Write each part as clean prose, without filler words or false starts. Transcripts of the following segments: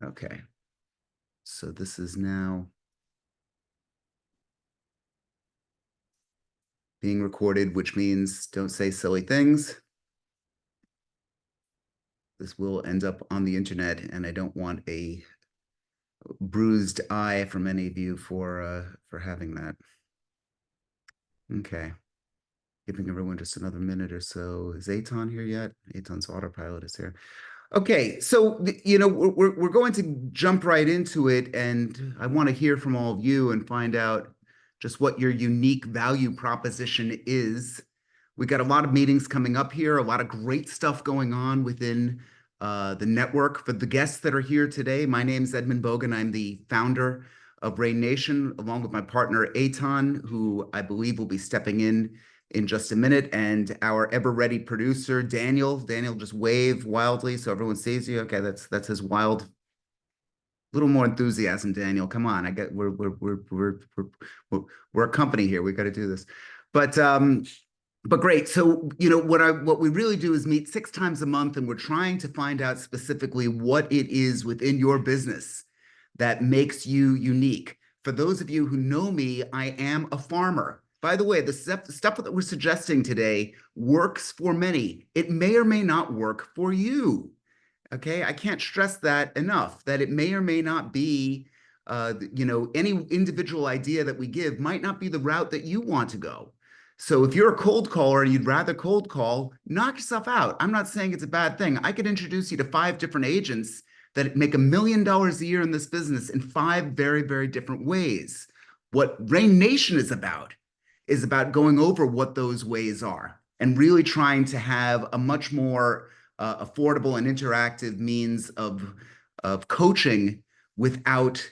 Okay. So this is now being recorded, which means don't say silly things. This will end up on the internet, and I don't want a bruised eye from any of you for having that. Okay. Giving everyone just another minute or so. Is Eitan here yet? Eitan's autopilot is here. Okay, so we're going to jump right into it, and I want to hear from all of you and find out just what your unique value proposition is. We got a lot of meetings coming up here, a lot of great stuff going on within the network. For the guests that are here today, my name is Edmund Bogen. I'm the founder of REIGNation, along with my partner Eitan, who I believe will be stepping in just a minute, and our ever-ready producer, Daniel. Daniel, just wave wildly so everyone sees you. Okay, that's his wild. Little more enthusiasm, Daniel. Come on, we're a company here. We got to do this, but great. So what we really do is meet 6 times a month, and we're trying to find out specifically what it is within your business that makes you unique. For those of you who know me, I am a farmer. By the way, the stuff that we're suggesting today works for many. It may or may not work for you. Okay, I can't stress that enough, that it may or may not be, any individual idea that we give might not be the route that you want to go. So if you're a cold caller and you'd rather cold call, knock yourself out. I'm not saying it's a bad thing. I could introduce you to 5 different agents that make $1 million a year in this business in 5 very, very different ways. What REIGNation is about going over what those ways are and really trying to have a much more affordable and interactive means of coaching without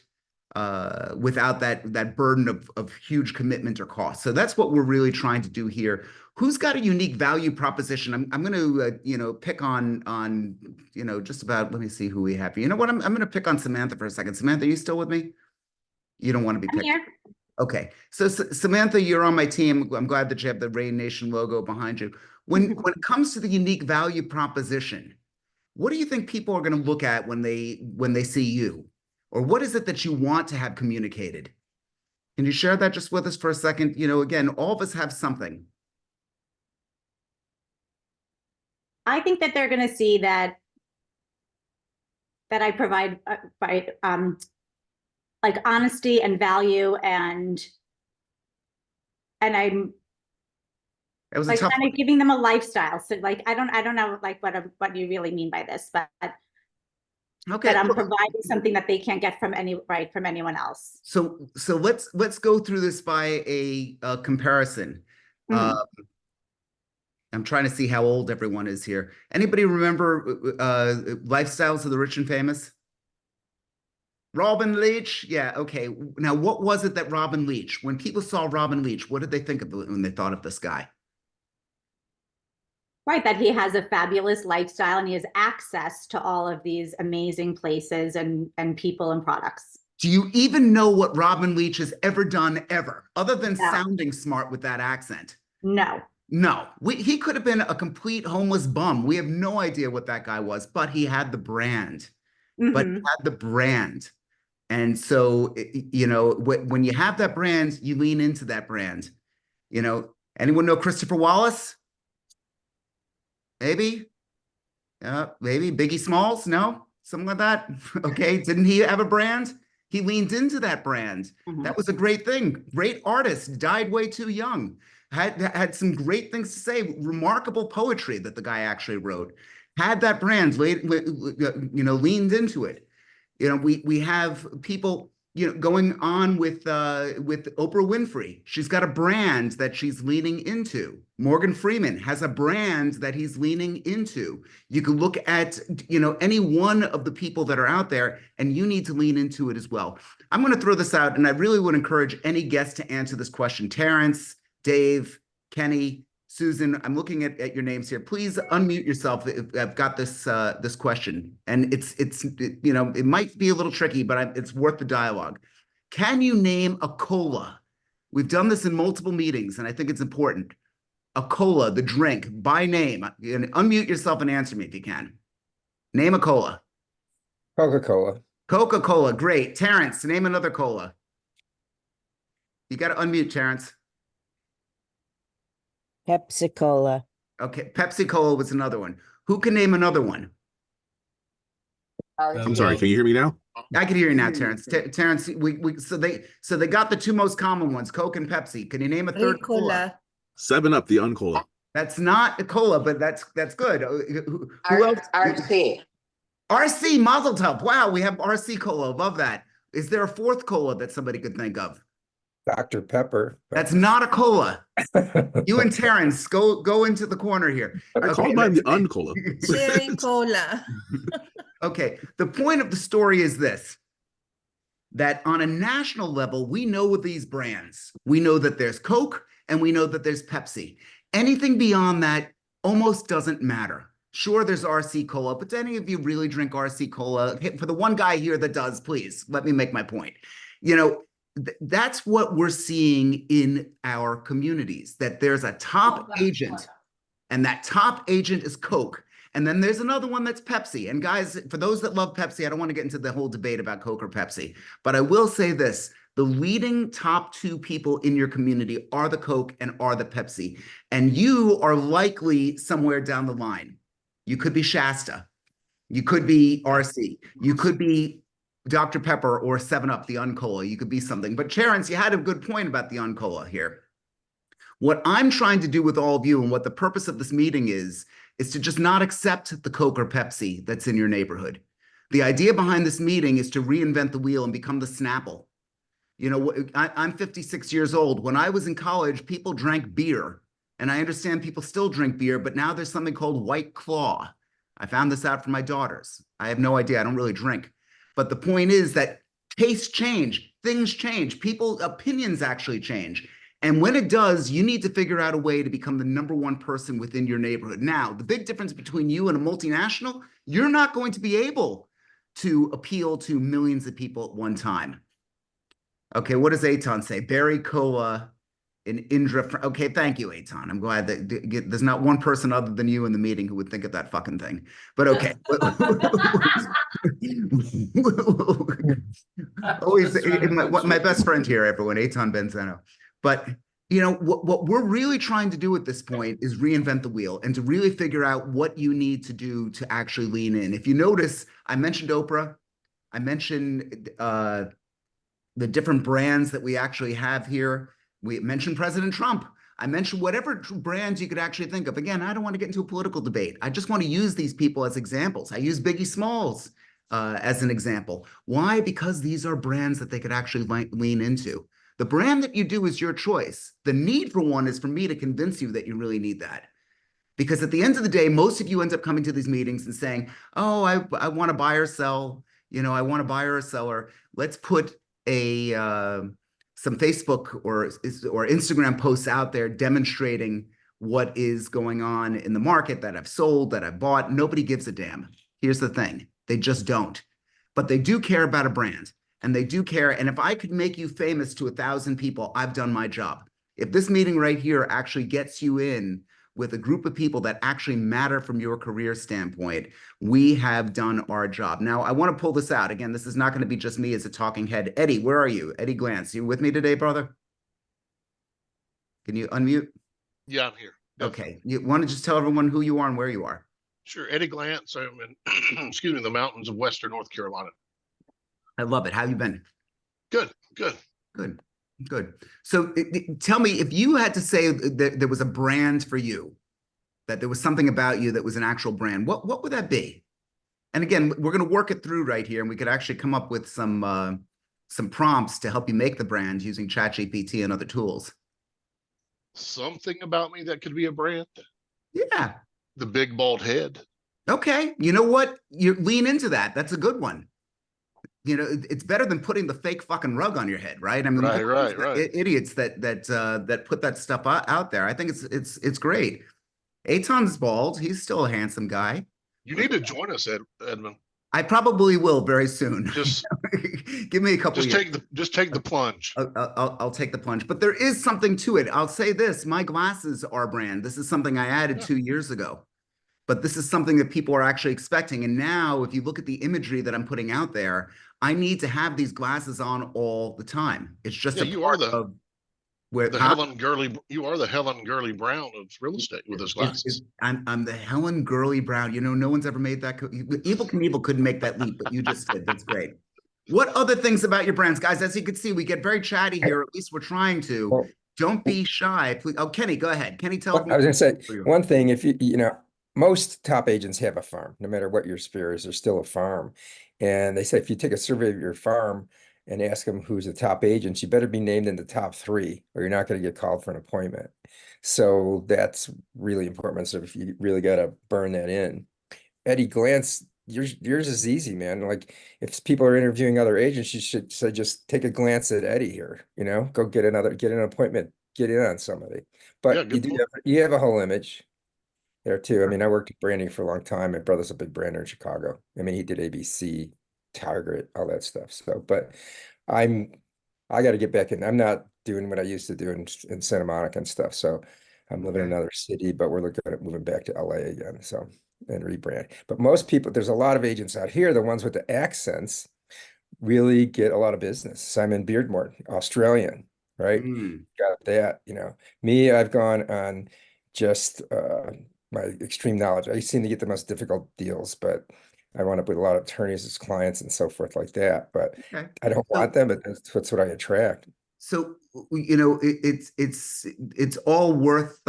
that burden of huge commitment or cost. So that's what we're really trying to do here. Who's got a unique value proposition? I'm going to pick on just about. Let me see who we have. You know what? I'm going to pick on Samantha for a second. Samantha, are you still with me? You don't want to be picked. I'm here. Okay, so Samantha, you're on my team. I'm glad that you have the REIGNation logo behind you. When it comes to the unique value proposition, what do you think people are going to look at when they see you, or what is it that you want to have communicated? Can you share that just with us for a second? Again, all of us have something. I think that they're going to see that I provide like honesty and value, and I'm like kind of giving them a lifestyle. So like I don't know like what you really mean by this, but okay, that I'm providing something that they can't get from anyone else. So let's go through this by a comparison. I'm trying to see how old everyone is here. Anybody remember Lifestyles of the Rich and Famous? Robin Leach? Yeah, okay. Now, what was it that Robin Leach, when people saw Robin Leach, what did they think of when they thought of this guy? Right, that he has a fabulous lifestyle and he has access to all of these amazing places and people and products. Do you even know what Robin Leach has ever done ever, other than sounding smart with that accent? No. No, he could have been a complete homeless bum. We have no idea what that guy was, but he had the brand. But he had the brand. And so, when you have that brand, you lean into that brand. Anyone know Christopher Wallace? Maybe? Maybe Biggie Smalls? No? Something like that? Okay, didn't he have a brand? He leaned into that brand. That was a great thing. Great artist, died way too young. Had some great things to say, remarkable poetry that the guy actually wrote. Had that brand, leaned into it. We have people, going on with Oprah Winfrey. She's got a brand that she's leaning into. Morgan Freeman has a brand that he's leaning into. You can look at, any one of the people that are out there, and you need to lean into it as well. I'm going to throw this out, and I really would encourage any guest to answer this question. Terrence, Dave, Kenny, Susan, I'm looking at your names here. Please unmute yourself. I've got this question, and it might be a little tricky, but it's worth the dialogue. Can you name a cola? We've done this in multiple meetings, and I think it's important. A cola, the drink, by name. Unmute yourself and answer me if you can. Name a cola. Coca-Cola. Coca-Cola, great. Terrence, name another cola. You got to unmute, Terrence. Pepsi Cola. Okay, Pepsi Cola was another one. Who can name another one? I'm sorry, can you hear me now? I can hear you now, Terrence. Terrence, so they got the two most common ones, Coke and Pepsi. Can you name a third cola? 7-Up, the uncola. That's not a cola, but that's good. Who else? RC. RC Mazel Tov. Wow, we have RC Cola. Love that. Is there a fourth cola that somebody could think of? Dr. Pepper. That's not a cola. You and Terrence, go into the corner here. I called mine the uncola. Cherry cola. Okay, the point of the story is this, that on a national level, we know these brands. We know that there's Coke and we know that there's Pepsi. Anything beyond that almost doesn't matter. Sure, there's RC Cola, but do any of you really drink RC Cola? For the one guy here that does, please, let me make my point. You know, that's what we're seeing in our communities, that there's a top agent, and that top agent is Coke. And then there's another one that's Pepsi. And guys, for those that love Pepsi, I don't want to get into the whole debate about Coke or Pepsi, but I will say this. The leading top two people in your community are the Coke and are the Pepsi. And you are likely somewhere down the line. You could be Shasta. You could be RC. You could be Dr. Pepper or 7-Up, the uncola. You could be something. But Terrence, you had a good point about the uncola here. What I'm trying to do with all of you and what the purpose of this meeting is to just not accept the Coke or Pepsi that's in your neighborhood. The idea behind this meeting is to reinvent the wheel and become the Snapple. You know, I'm 56 years old. When I was in college, people drank beer. And I understand people still drink beer, but now there's something called White Claw. I found this out from my daughters. I have no idea. I don't really drink. But the point is that tastes change, things change, people's opinions actually change. And when it does, you need to figure out a way to become the #1 person within your neighborhood. Now, the big difference between you and a multinational, you're not going to be able to appeal to millions of people at one time. Okay, what does Eitan say? Berry Cola and Indra. Okay, thank you, Eitan. I'm glad that there's not one person other than you in the meeting who would think of that fucking thing. But okay. Always my best friend here, everyone, Eitan Benzano. But you know what we're really trying to do at this point is reinvent the wheel and to really figure out what you need to do to actually lean in. If you notice, I mentioned Oprah. I mentioned the different brands that we actually have here. We mentioned President Trump. I mentioned whatever brands you could actually think of. Again, I don't want to get into a political debate. I just want to use these people as examples. I use Biggie Smalls as an example. Why? Because these are brands that they could actually lean into. The brand that you do is your choice. The need for one is for me to convince you that you really need that. Because at the end of the day, most of you end up coming to these meetings and saying, oh, I want to buy or sell. You know, I want to buy or sell, or let's put some Facebook or Instagram posts out there demonstrating what is going on in the market that I've sold, that I've bought. Nobody gives a damn. Here's the thing. They just don't. But they do care about a brand. And they do care. And if I could make you famous to 1,000 people, I've done my job. If this meeting right here actually gets you in with a group of people that actually matter from your career standpoint, we have done our job. Now, I want to pull this out. Again, this is not going to be just me as a talking head. Eddie, where are you? Eddie Glantz, you with me today, brother? Can you unmute? Yeah, I'm here. Okay. You want to just tell everyone who you are and where you are? Sure. Eddie Glantz. I'm in, excuse me, the mountains of Western North Carolina. I love it. How have you been? Good, good. Good. Good. So tell me, if you had to say that there was a brand for you, that there was something about you that was an actual brand, what would that be? And again, we're going to work it through right here, and we could actually come up with some prompts to help you make the brand using ChatGPT and other tools. Something about me that could be a brand. Yeah. The big bald head. Okay. You know what? You lean into that. That's a good one. You know, it's better than putting the fake fucking rug on your head, right? I mean, right. Idiots that put that stuff out there. I think it's great. Eitan's bald. He's still a handsome guy. You need to join us, Edmund. I probably will very soon. Just give me a couple. Just take the plunge. I'll take the plunge. But there is something to it. I'll say this: my glasses are brand. This is something I added 2 years ago. but this is something that people are actually expecting. And now, if you look at the imagery that I'm putting out there, I need to have these glasses on all the time. It's just Yeah, a you are part of where the Helen Gurley. You are the Helen Gurley Brown of real estate with those glasses. I'm the Helen Gurley Brown. You know, no one's ever made that. Evil Knievel couldn't make that leap, but you just did. That's great. What other things about your brands, guys? As you can see, we get very chatty here. At least we're trying to. Well, Don't be shy. Please. Oh, Kenny, go ahead. Kenny, tell I was gonna say, for you. one thing, if you know, most top agents have a farm, no matter what your sphere is, there's still a farm. And they say, if you take a survey of your farm and ask them who's the top agents, you better be named in the top 3, or you're not gonna get called for an appointment. So that's really important. So if you really gotta burn that in. Eddie Glance, yours is easy, man. Like, if people are interviewing other agents, you should say, just take a glance at Eddie here, go get an appointment, get in on somebody. Yeah, But good point. you have a whole image there too. I mean, I worked at branding for a long time. My brother's a big brander in Chicago. I mean, he did ABC, Target, all that stuff. So, but I got to get back in. I'm not doing what I used to do in Santa Monica and stuff. So I'm living in Okay. another city, but we're looking at moving back to LA again. So, and rebrand. But most people, there's a lot of agents out here, the ones with the accents really get a lot of business. Simon Beardmore, Australian, right? Mm. Got that, Me, I've gone on just my extreme knowledge. I seem to get the most difficult deals, but I wound up with a lot of attorneys as clients and so forth like that. But Okay. I don't want them, but that's what I attract. So it's all worth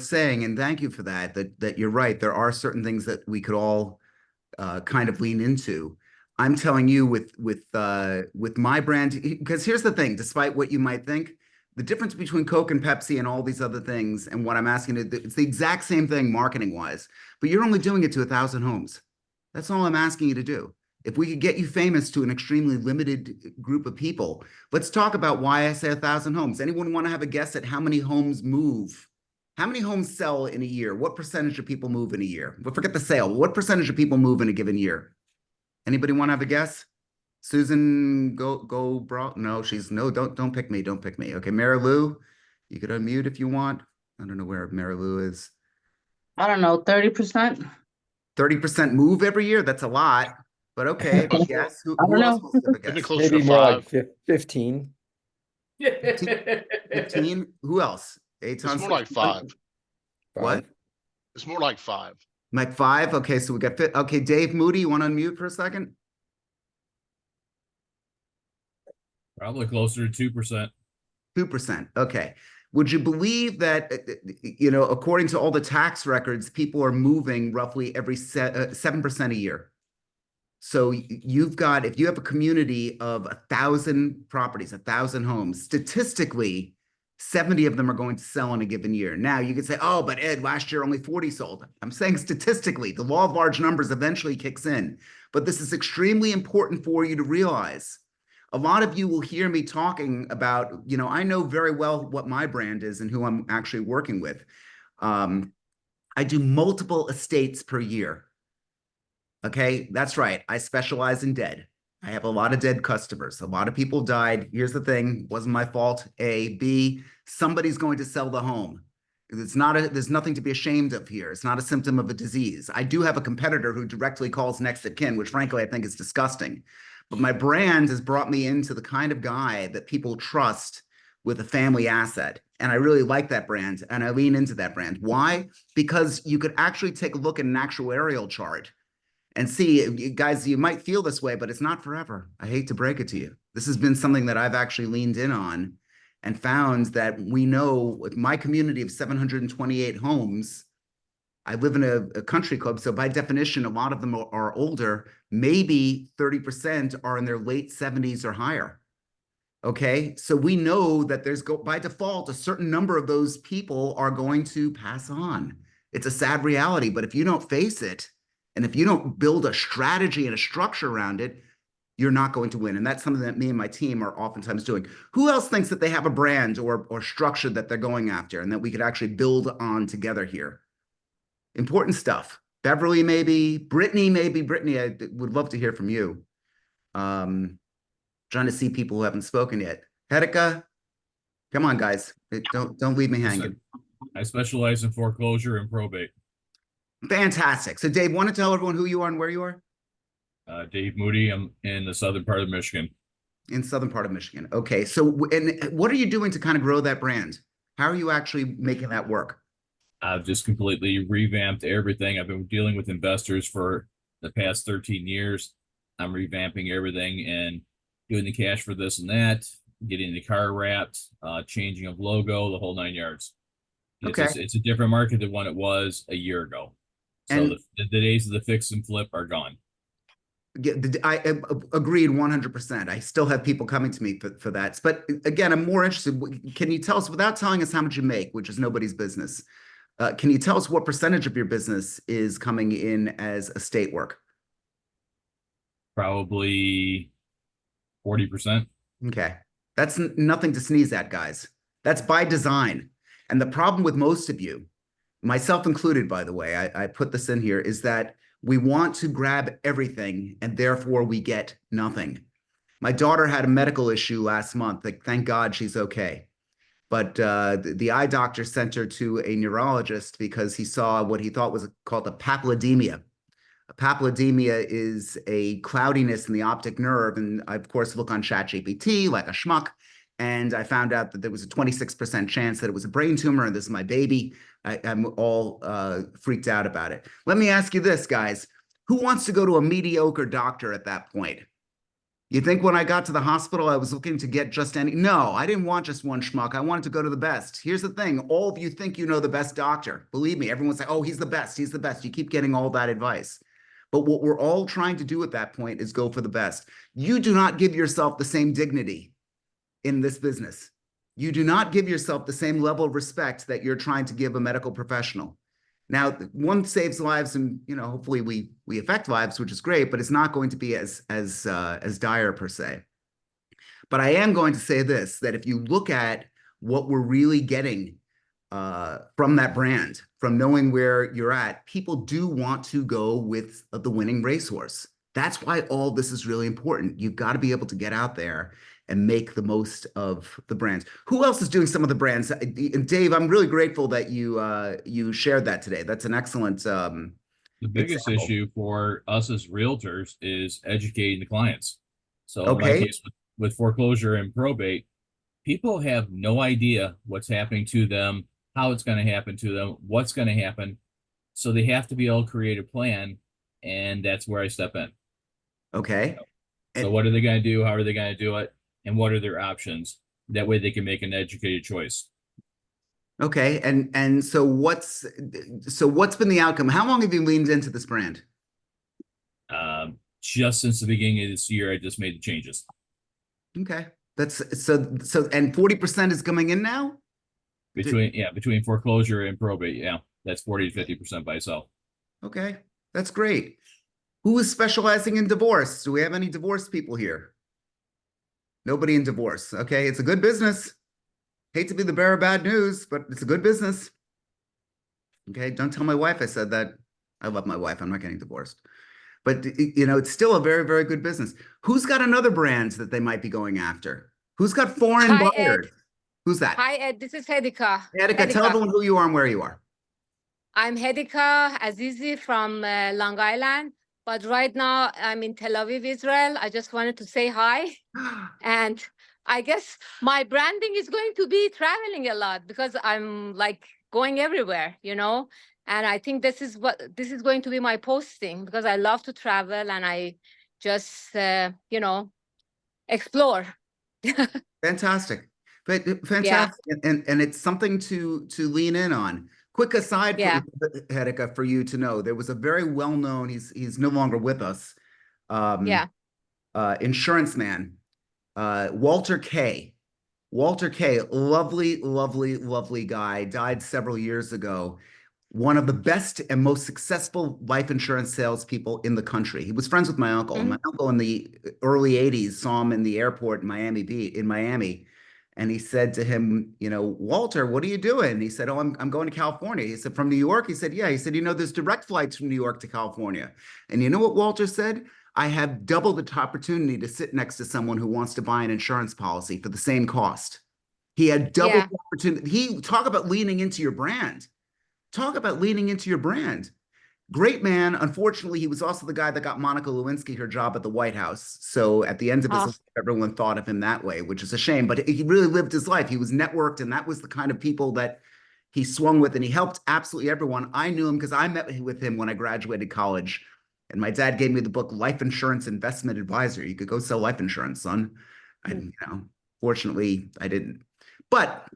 saying, and thank you for that. That you're right. There are certain things that we could all kind of lean into. I'm telling you, with my brand, because here's the thing: despite what you might think, the difference between Coke and Pepsi and all these other things, and what I'm asking, it's the exact same thing marketing wise, but you're only doing it to 1,000 homes. That's all I'm asking you to do. If we could get you famous to an extremely limited group of people, let's talk about why I say 1,000 homes. Anyone want to have a guess at how many homes move? How many homes sell in a year? What percentage of people move in a year? But forget the sale. What percentage of people move in a given year? Anybody want to have a guess? Susan, go, bro. No, no. Don't pick me. Don't pick me. Okay, Mary Lou, you could unmute if you want. I don't know where Mary Lou is. I don't know, 30%? 30% move every year. That's a lot. But okay, yes. Who I don't else know. wants to have a Isn't it guess? closer Maybe to more like 5? 15. 15? Who else? It's more like 5. What? 5. It's more like 5. Like 5? Okay, so we got fit. Okay, Dave Moody, you want to unmute for a second? Probably closer to 2%. 2%. Okay. Would you believe that, according to all the tax records, people are moving roughly every 7% a year? So if you have a community of 1,000 properties, 1,000 homes, statistically, 70 of them are going to sell in a given year. Now you could say, oh, but Ed, last year only 40 sold. I'm saying statistically, the law of large numbers eventually kicks in. But this is extremely important for you to realize. A lot of you will hear me talking about, I know very well what my brand is and who I'm actually working with. I do multiple estates per year. Okay, that's right. I specialize in dead. I have a lot of dead customers. A lot of people died. Here's the thing, wasn't my fault. A, B, somebody's going to sell the home. There's nothing to be ashamed of here. It's not a symptom of a disease. I do have a competitor who directly calls next of kin, which frankly, I think is disgusting. But my brand has brought me into the kind of guy that people trust with a family asset. And I really like that brand and I lean into that brand. Why? Because you could actually take a look at an actuarial chart and see, guys, you might feel this way, but it's not forever. I hate to break it to you. This has been something that I've actually leaned in on and found that we know with my community of 728 homes, I live in a country club. So by definition, a lot of them are older. Maybe 30% are in their late 70s or higher. Okay. So we know that by default, a certain number of those people are going to pass on. It's a sad reality, but if you don't face it, and if you don't build a strategy and a structure around it, you're not going to win. And that's something that me and my team are oftentimes doing. Who else thinks that they have a brand or structure that they're going after and that we could actually build on together here? Important stuff. Beverly, maybe. Brittany, maybe. Brittany, I would love to hear from you. Trying to see people who haven't spoken yet. Hedeka, come on, guys. Don't leave me hanging. I specialize in foreclosure and probate. Fantastic. So Dave, want to tell everyone who you are and where you are? Dave Moody. I'm in the southern part of Michigan. In southern part of Michigan. Okay. So, and what are you doing to kind of grow that brand? How are you actually making that work? I've just completely revamped everything. I've been dealing with investors for the past 13 years. I'm revamping everything and doing the cash for this and that, getting the car wrapped, changing of logo, the whole 9 yards. Okay. It's a different market than what it was a year ago. So And the days of the fix and flip are gone. I agreed 100%. I still have people coming to me for that. But again, I'm more interested. Can you tell us, without telling us how much you make, which is nobody's business, can you tell us what percentage of your business is coming in as estate work? Probably 40%. Okay. That's nothing to sneeze at, guys. That's by design. And the problem with most of you, myself included, by the way, I put this in here, is that we want to grab everything and therefore we get nothing. My daughter had a medical issue last month. Like, thank God she's okay. But the eye doctor sent her to a neurologist because he saw what he thought was called a papilledemia. A papilledemia is a cloudiness in the optic nerve. And I, of course, look on ChatGPT like a schmuck. And I found out that there was a 26% chance that it was a brain tumor. And this is my baby. I'm all freaked out about it. Let me ask you this, guys. Who wants to go to a mediocre doctor at that point? You think when I got to the hospital, I was looking to get just any? No, I didn't want just one schmuck. I wanted to go to the best. Here's the thing. All of you think you know the best doctor. Believe me, everyone's like, oh, he's the best. He's the best. You keep getting all that advice. But what we're all trying to do at that point is go for the best. You do not give yourself the same dignity in this business. You do not give yourself the same level of respect that you're trying to give a medical professional. Now, one saves lives, and hopefully we affect lives, which is great, but it's not going to be as dire per se. But I am going to say this: that if you look at what we're really getting from that brand, from knowing where you're at, people do want to go with the winning racehorse. That's why all this is really important. You've got to be able to get out there and make the most of the brands. Who else is doing some of the brands? And Dave, I'm really grateful that you shared that today. That's an excellent The biggest example. issue for us as realtors is educating the clients. So in Okay. my case with foreclosure and probate, people have no idea what's happening to them, how it's going to happen to them, what's going to happen. So they have to be able to create a plan, and that's where I step in. Okay. So what are they going to do? How are they going to do it? And what are their options? That way they can make an educated choice. Okay. And so what's been the outcome? How long have you leaned into this brand? Just since the beginning of this year, I just made the changes. Okay. That's so and 40% is coming in now? Between foreclosure and probate. Yeah, that's 40 to 50% by itself. Okay. That's great. Who is specializing in divorce? Do we have any divorced people here? Nobody in divorce. Okay. It's a good business. Hate to be the bearer of bad news, but it's a good business. Okay. Don't tell my wife I said that. I love my wife. I'm not getting divorced. But it's still a very, very good business. Who's got another brand that they might be going after? Who's got foreign Hi, buyers? Ed. Who's that? Hi, Ed. This is Hedika. Edika, tell everyone who you are and where you are. I'm Hedika Azizi from Long Island, but right now I'm in Tel Aviv, Israel. I just wanted to say hi. And I guess my branding is going to be traveling a lot because I'm like going everywhere, And I think this is going to be my posting because I love to travel and I just, explore. Fantastic. Fantastic. Yeah. And it's something to lean in on. Quick aside, Hedika, for you to know, there was a very well-known, he's no longer with us, insurance man, Walter K. Walter K, lovely, lovely, lovely guy, died several years ago. One of the best and most successful life insurance salespeople in the country. He was friends with my uncle. And my uncle in the early 80s saw him in the airport in Miami. And he said to him, Walter, what are you doing? He said, oh, I'm going to California. He said, from New York? He said, yeah. He said, there's direct flights from New York to California. And you know what Walter said? I have double the opportunity to sit next to someone who wants to buy an insurance policy for the same cost. He had double the opportunity. Talk about leaning into your brand. Talk about leaning into your brand. Great man. Unfortunately, he was also the guy that got Monica Lewinsky her job at the White House. So at the end of his Ah. life, everyone thought of him that way, which is a shame. But he really lived his life. He was networked, and that was the kind of people that he swung with, and he helped absolutely everyone. I knew him because I met with him when I graduated college, and my dad gave me the book Life Insurance Investment Advisor. You could go sell life insurance, son. And fortunately, I didn't. But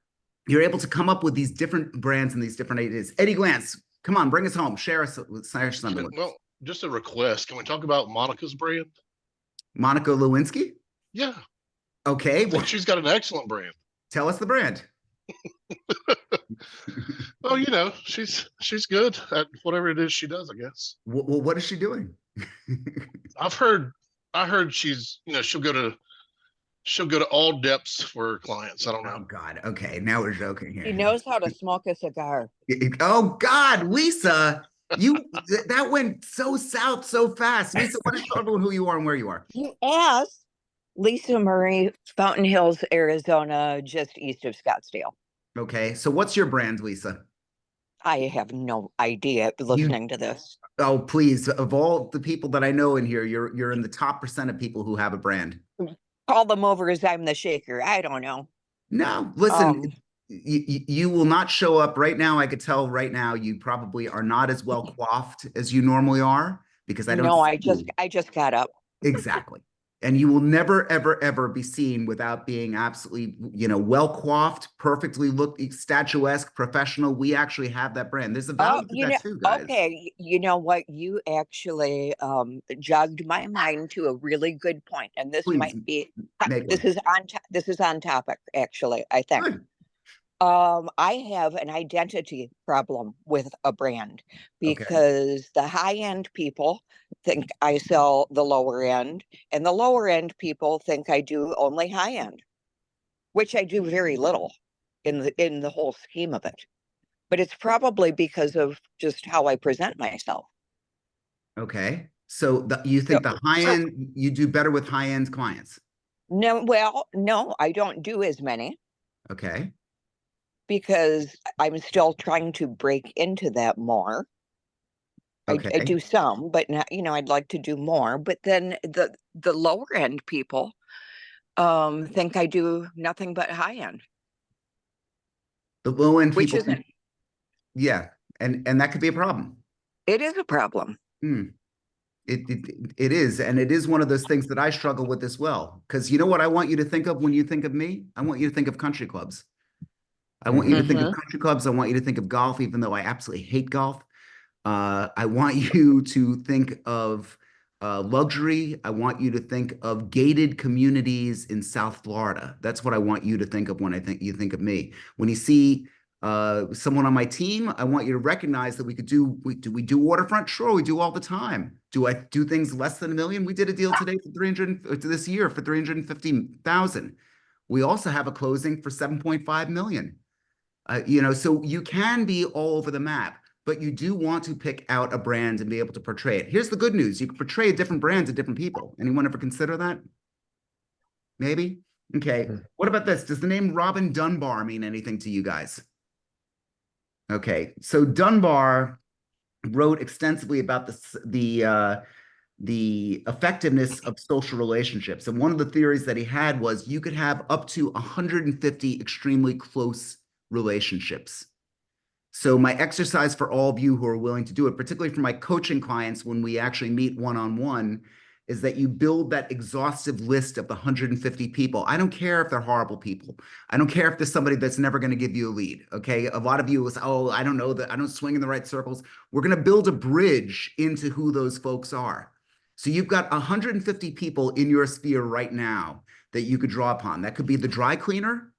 you're able to come up with these different brands and these different ideas. Eddie Glantz, come on, bring us home. Share something with us. Well, just a request. Can we talk about Monica's brand? Monica Lewinsky? Yeah, Okay, I think she's got an excellent brand. tell us the brand. Well, you know, she's good at whatever it is she does, I guess. Well, what is she doing? I heard she's, you know, she'll go to all depths for her clients. I don't Oh know. God. Okay, now we're joking here. He knows how to smoke a cigar. Oh God, Lisa, that went so south so fast. Lisa, what is show everyone who you are and where you are? You asked Lisa Marie, Fountain Hills, Arizona, just east of Scottsdale. Okay, so what's your brand, Lisa? I have no idea listening to this. Oh, please, of all the people that I know in here, you're in the top % of people who have a brand. Call them over as I'm the shaker. I don't know. No, listen, you will not show up right now. I could tell right now you probably are not as well coiffed as you normally are because I don't. No, see you. I just got up. Exactly. And you will never, ever, ever be seen without being absolutely, well coiffed, perfectly statuesque, professional. We actually have that brand. There's a value to that too, guys. Okay, you know what? You actually jogged my mind to a really good point, and this Please, might be make this is on topic. Actually, I think. Good. I have an identity problem with a brand because the high end people think I sell the lower end, and the lower end people think I do only high end, which I do very little in the whole scheme of it. But it's probably because of just how I present myself. Okay. So you think the high end, you do better with high end clients? No, well, no, I don't do as many Okay. because I'm still trying to break into that more. Okay. I do some, but not, I'd like to do more. But then the lower end people think I do nothing but high end, The low end which people. isn't. Yeah. And that could be a problem. It is a problem. It is. And it is one of those things that I struggle with as well. Because you know what I want you to think of when you think of me? I want you to think of country clubs. I want you to think of country clubs. I want you to think of golf, even though I absolutely hate golf. I want you to think of luxury. I want you to think of gated communities in South Florida. That's what I want you to think of when you think of me. When you see someone on my team, I want you to recognize that we do waterfront? Sure, we do all the time. Do I do things less than $1 million? We did a deal today for this year for 350,000. We also have a closing for 7.5 million. So you can be all over the map, but you do want to pick out a brand and be able to portray it. Here's the good news. You can portray a different brand to different people. Anyone ever consider that? Maybe? Okay. What about this? Does the name Robin Dunbar mean anything to you guys? Okay. So Dunbar wrote extensively about the effectiveness of social relationships. And one of the theories that he had was you could have up to 150 extremely close relationships. So my exercise for all of you who are willing to do it, particularly for my coaching clients when we actually meet one-on-one, is that you build that exhaustive list of the 150 people. I don't care if they're horrible people. I don't care if there's somebody that's never going to give you a lead. Okay. A lot of you was, oh, I don't know that I don't swing in the right circles. We're going to build a bridge into who those folks are. So you've got 150 people in your sphere right now that you could draw upon. That could be the dry cleaner,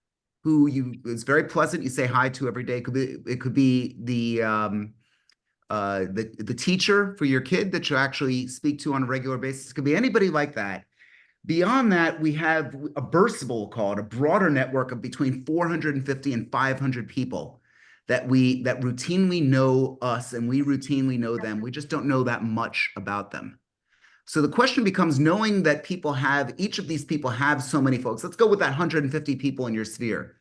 who is very pleasant. You say hi to every day. It could be the teacher for your kid that you actually speak to on a regular basis. It could be anybody like that. Beyond that, we have a burstable called a broader network of between 450 and 500 people that routinely know us and we routinely know them. We just don't know that much about them. So the question becomes, knowing that each of these people have so many folks. Let's go with that 150 people in your sphere.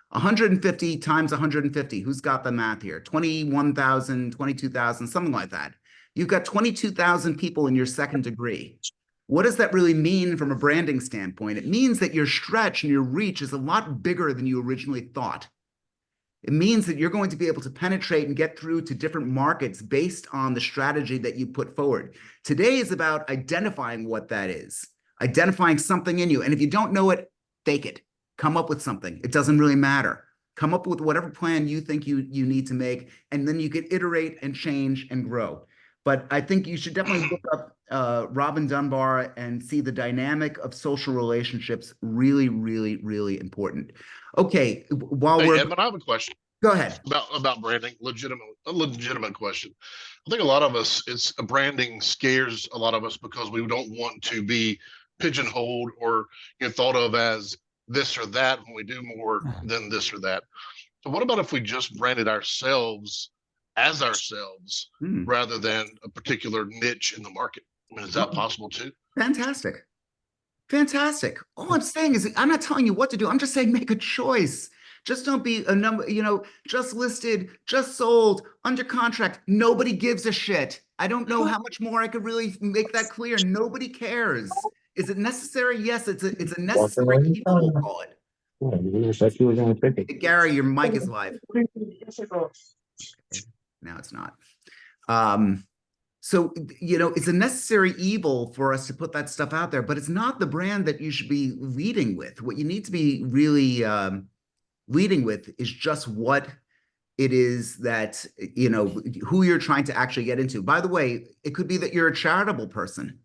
150 times 150. Who's got the math here? 21,000, 22,000, something like that. You've got 22,000 people in your second degree. What does that really mean from a branding standpoint? It means that your stretch and your reach is a lot bigger than you originally thought. It means that you're going to be able to penetrate and get through to different markets based on the strategy that you put forward. Today is about identifying what that is, identifying something in you. And if you don't know it, fake it. Come up with something. It doesn't really matter. Come up with whatever plan you think you need to make, and then you can iterate and change and grow. But I think you should definitely look up Robin Dunbar and see the dynamic of social relationships. Really, really, really important. Okay, while Hey, we're Edmund, I have a question go ahead. about branding. A legitimate question. I think a lot of us, it's branding scares a lot of us because we don't want to be pigeonholed or thought of as this or that when we do more than this or that. So what about if we just branded ourselves as ourselves rather than a particular niche in the market? I mean, is that possible too? Fantastic. Fantastic. All I'm saying is I'm not telling you what to do. I'm just saying make a choice. Just don't be a number, just listed, just sold, under contract. Nobody gives a shit. I don't know how much more I could really make that clear. Nobody cares. Is it necessary? Yes, it's a necessary evil, we'll call it. Hey, Gary, your mic is live. Now it's not. So, it's a necessary evil for us to put that stuff out there, but it's not the brand that you should be leading with. What you need to be really leading with is just what it is that, who you're trying to actually get into. By the way, it could be that you're a charitable person,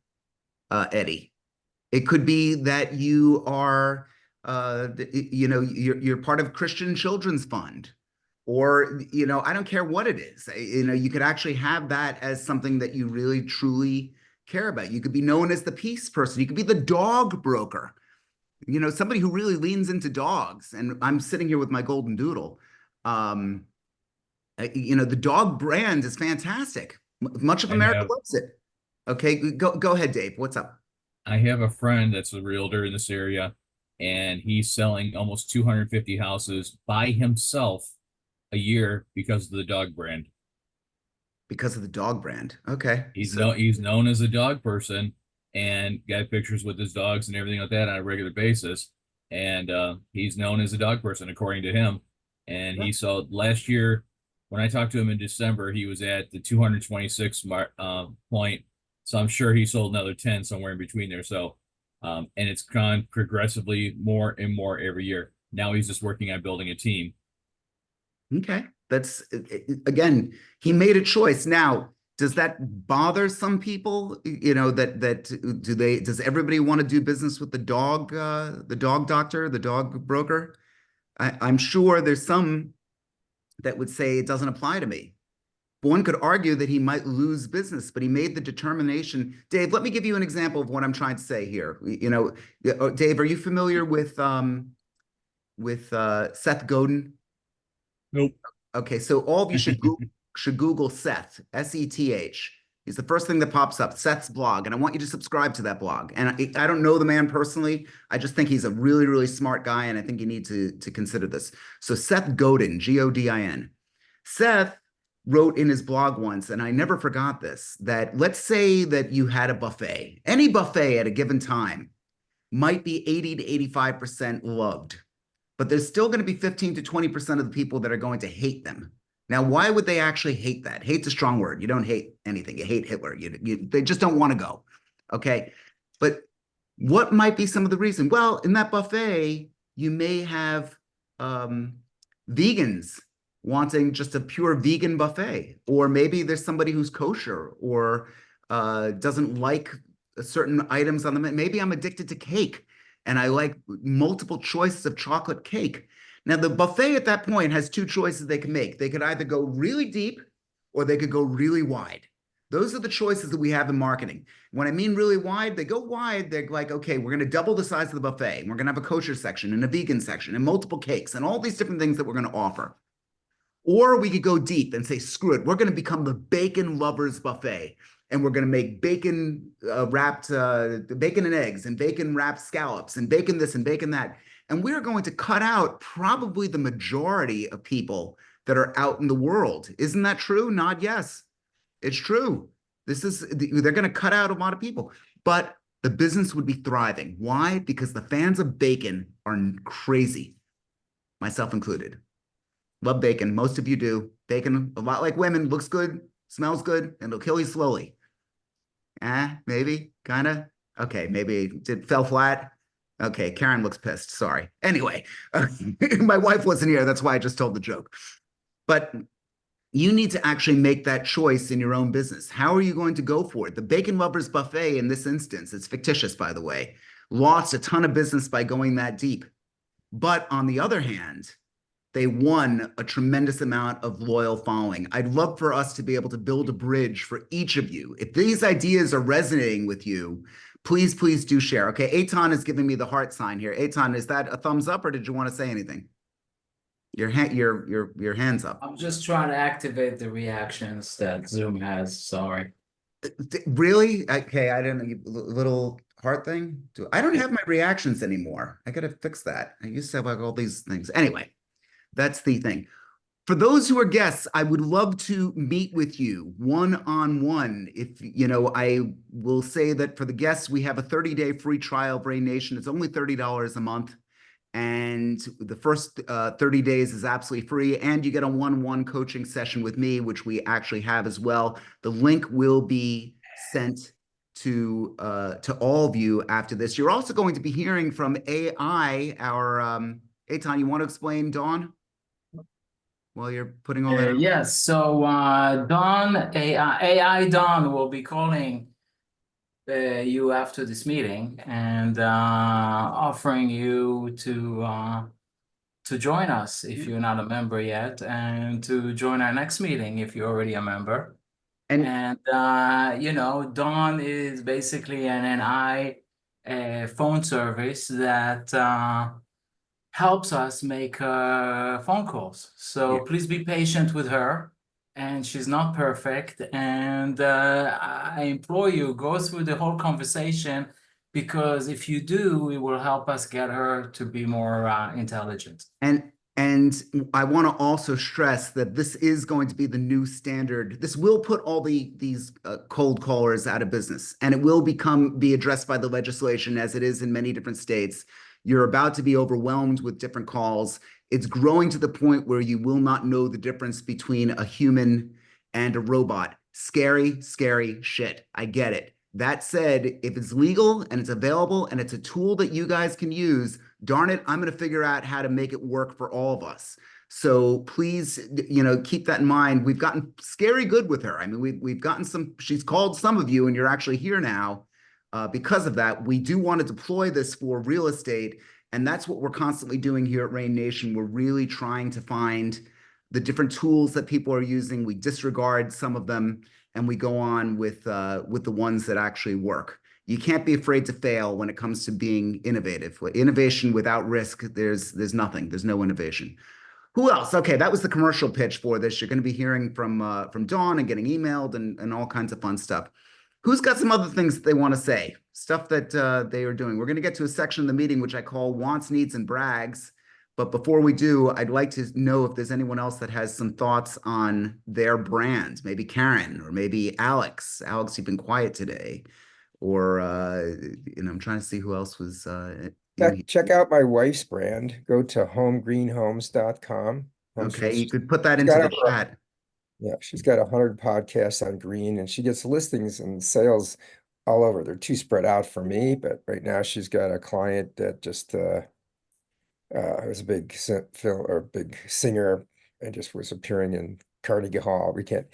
Eddie. It could be that you are, you're part of Christian Children's Fund. Or, I don't care what it is. You could actually have that as something that you really, truly care about. You could be known as the peace person. You could be the dog broker. Somebody who really leans into dogs. And I'm sitting here with my golden doodle. The dog brand is fantastic. Much of America loves it. Okay, go ahead, Dave. What's up? I have a friend that's a realtor in this area, and he's selling almost 250 houses by himself a year because of the dog brand. Because of the dog brand. Okay. He's known as a dog person and got pictures with his dogs and everything like that on a regular basis. And he's known as a dog person, according to him. And he sold last year, when I talked to him in December, he was at the 226 point. So I'm sure he sold another 10 somewhere in between there. So, and it's gone progressively more and more every year. Now he's just working on building a team. Okay, that's again, he made a choice. Now, does that bother some people? Does everybody want to do business with the dog doctor, the dog broker? I'm sure there's some that would say it doesn't apply to me. One could argue that he might lose business, but he made the determination. Dave, let me give you an example of what I'm trying to say here. Dave, are you familiar with Seth Godin? Nope. Okay, so all of you should Google Seth, S-E-T-H. He's the first thing that pops up, Seth's blog, and I want you to subscribe to that blog. And I don't know the man personally. I just think he's a really, really smart guy, and I think you need to consider this. So Seth Godin, G-O-D-I-N. Seth wrote in his blog once, and I never forgot this, that let's say that you had a buffet. Any buffet at a given time might be 80 to 85% loved, but there's still going to be 15 to 20% of the people that are going to hate them. Now, why would they actually hate that? Hate's a strong word. You don't hate anything. You hate Hitler. They just don't want to go. Okay. But what might be some of the reason? Well, in that buffet, you may have vegans wanting just a pure vegan buffet, or maybe there's somebody who's kosher or doesn't like certain items on the menu. Maybe I'm addicted to cake and I like multiple choices of chocolate cake. Now, the buffet at that point has two choices they can make. They could either go really deep or they could go really wide. Those are the choices that we have in marketing. When I mean really wide, they go wide. They're like, okay, we're going to double the size of the buffet. And we're going to have a kosher section and a vegan section and multiple cakes and all these different things that we're going to offer. Or we could go deep and say, screw it. We're going to become the bacon lovers buffet. And we're going to make bacon wrapped bacon and eggs and bacon wrapped scallops and bacon this and bacon that. And we're going to cut out probably the majority of people that are out in the world. Isn't that true? Nod yes. It's true. They're going to cut out a lot of people, but the business would be thriving. Why? Because the fans of bacon are crazy, myself included. Love bacon. Most of you do. Bacon, a lot like women, looks good, smells good, and it'll kill you slowly. Maybe, kind of. Okay, maybe it fell flat. Okay, Karen looks pissed. Sorry. Anyway, my wife wasn't here. That's why I just told the joke. But you need to actually make that choice in your own business. How are you going to go for it? The Bacon Lovers Buffet in this instance, it's fictitious, by the way, lost a ton of business by going that deep. But on the other hand, they won a tremendous amount of loyal following. I'd love for us to be able to build a bridge for each of you. If these ideas are resonating with you, please, please do share. Okay, Eitan is giving me the heart sign here. Eitan, is that a thumbs up or did you want to say anything? Your hand's up. I'm just trying to activate the reactions that Zoom has. Sorry. Really? Okay, I didn't. Little heart thing. I don't have my reactions anymore. I gotta fix that. I used to have like all these things. Anyway, that's the thing. For those who are guests, I would love to meet with you one-on-one. If you know, I will say that for the guests, we have a 30-day free trial of REIGNation. It's only $30 a month. And the first 30 days is absolutely free, and you get a one-on-one coaching session with me, which we actually have as well. The link will be sent to all of you after this. You're also going to be hearing from AI. Eitan, you want to explain Dawn while you're putting all that out? Yes. So Dawn, AI Dawn will be calling you after this meeting and offering you to join us if you're not a member yet, and to join our next meeting if you're already a member. And you know, Dawn is basically an NI phone service that helps us make phone calls. So please be patient with her. And she's not perfect. And I implore you, go through the whole conversation, because if you do, it will help us get her to be more intelligent. And I want to also stress that this is going to be the new standard. This will put all these cold callers out of business, and it will be addressed by the legislation, as it is in many different states. You're about to be overwhelmed with different calls. It's growing to the point where you will not know the difference between a human and a robot. Scary, scary shit. I get it. That said, if it's legal and it's available and it's a tool that you guys can use, darn it, I'm going to figure out how to make it work for all of us. So please, you know, keep that in mind. We've gotten scary good with her. I mean, we've gotten some, she's called some of you and you're actually here now because of that. We do want to deploy this for real estate. And that's what we're constantly doing here at REIGNation. We're really trying to find the different tools that people are using. We disregard some of them, and we go on with the ones that actually work. You can't be afraid to fail when it comes to being innovative. Innovation without risk, there's nothing. There's no innovation. Who else? Okay, that was the commercial pitch for this. You're going to be hearing from Dawn and getting emailed and all kinds of fun stuff. Who's got some other things that they want to say? Stuff that they are doing. We're going to get to a section of the meeting which I call wants, needs, and brags. But before we do, I'd like to know if there's anyone else that has some thoughts on their brand. Maybe Karen, or maybe Alex. Alex, you've been quiet today. Or, you know, I'm trying to see who else was. Check out my wife's brand. Go to homegreenhomes.com. Okay, you could put that into the chat. Yeah, she's got 100 podcasts on green, and she gets listings and sales all over. They're too spread out for me, but right now she's got a client that just was a big big singer and just was appearing in Carnegie Hall. We can't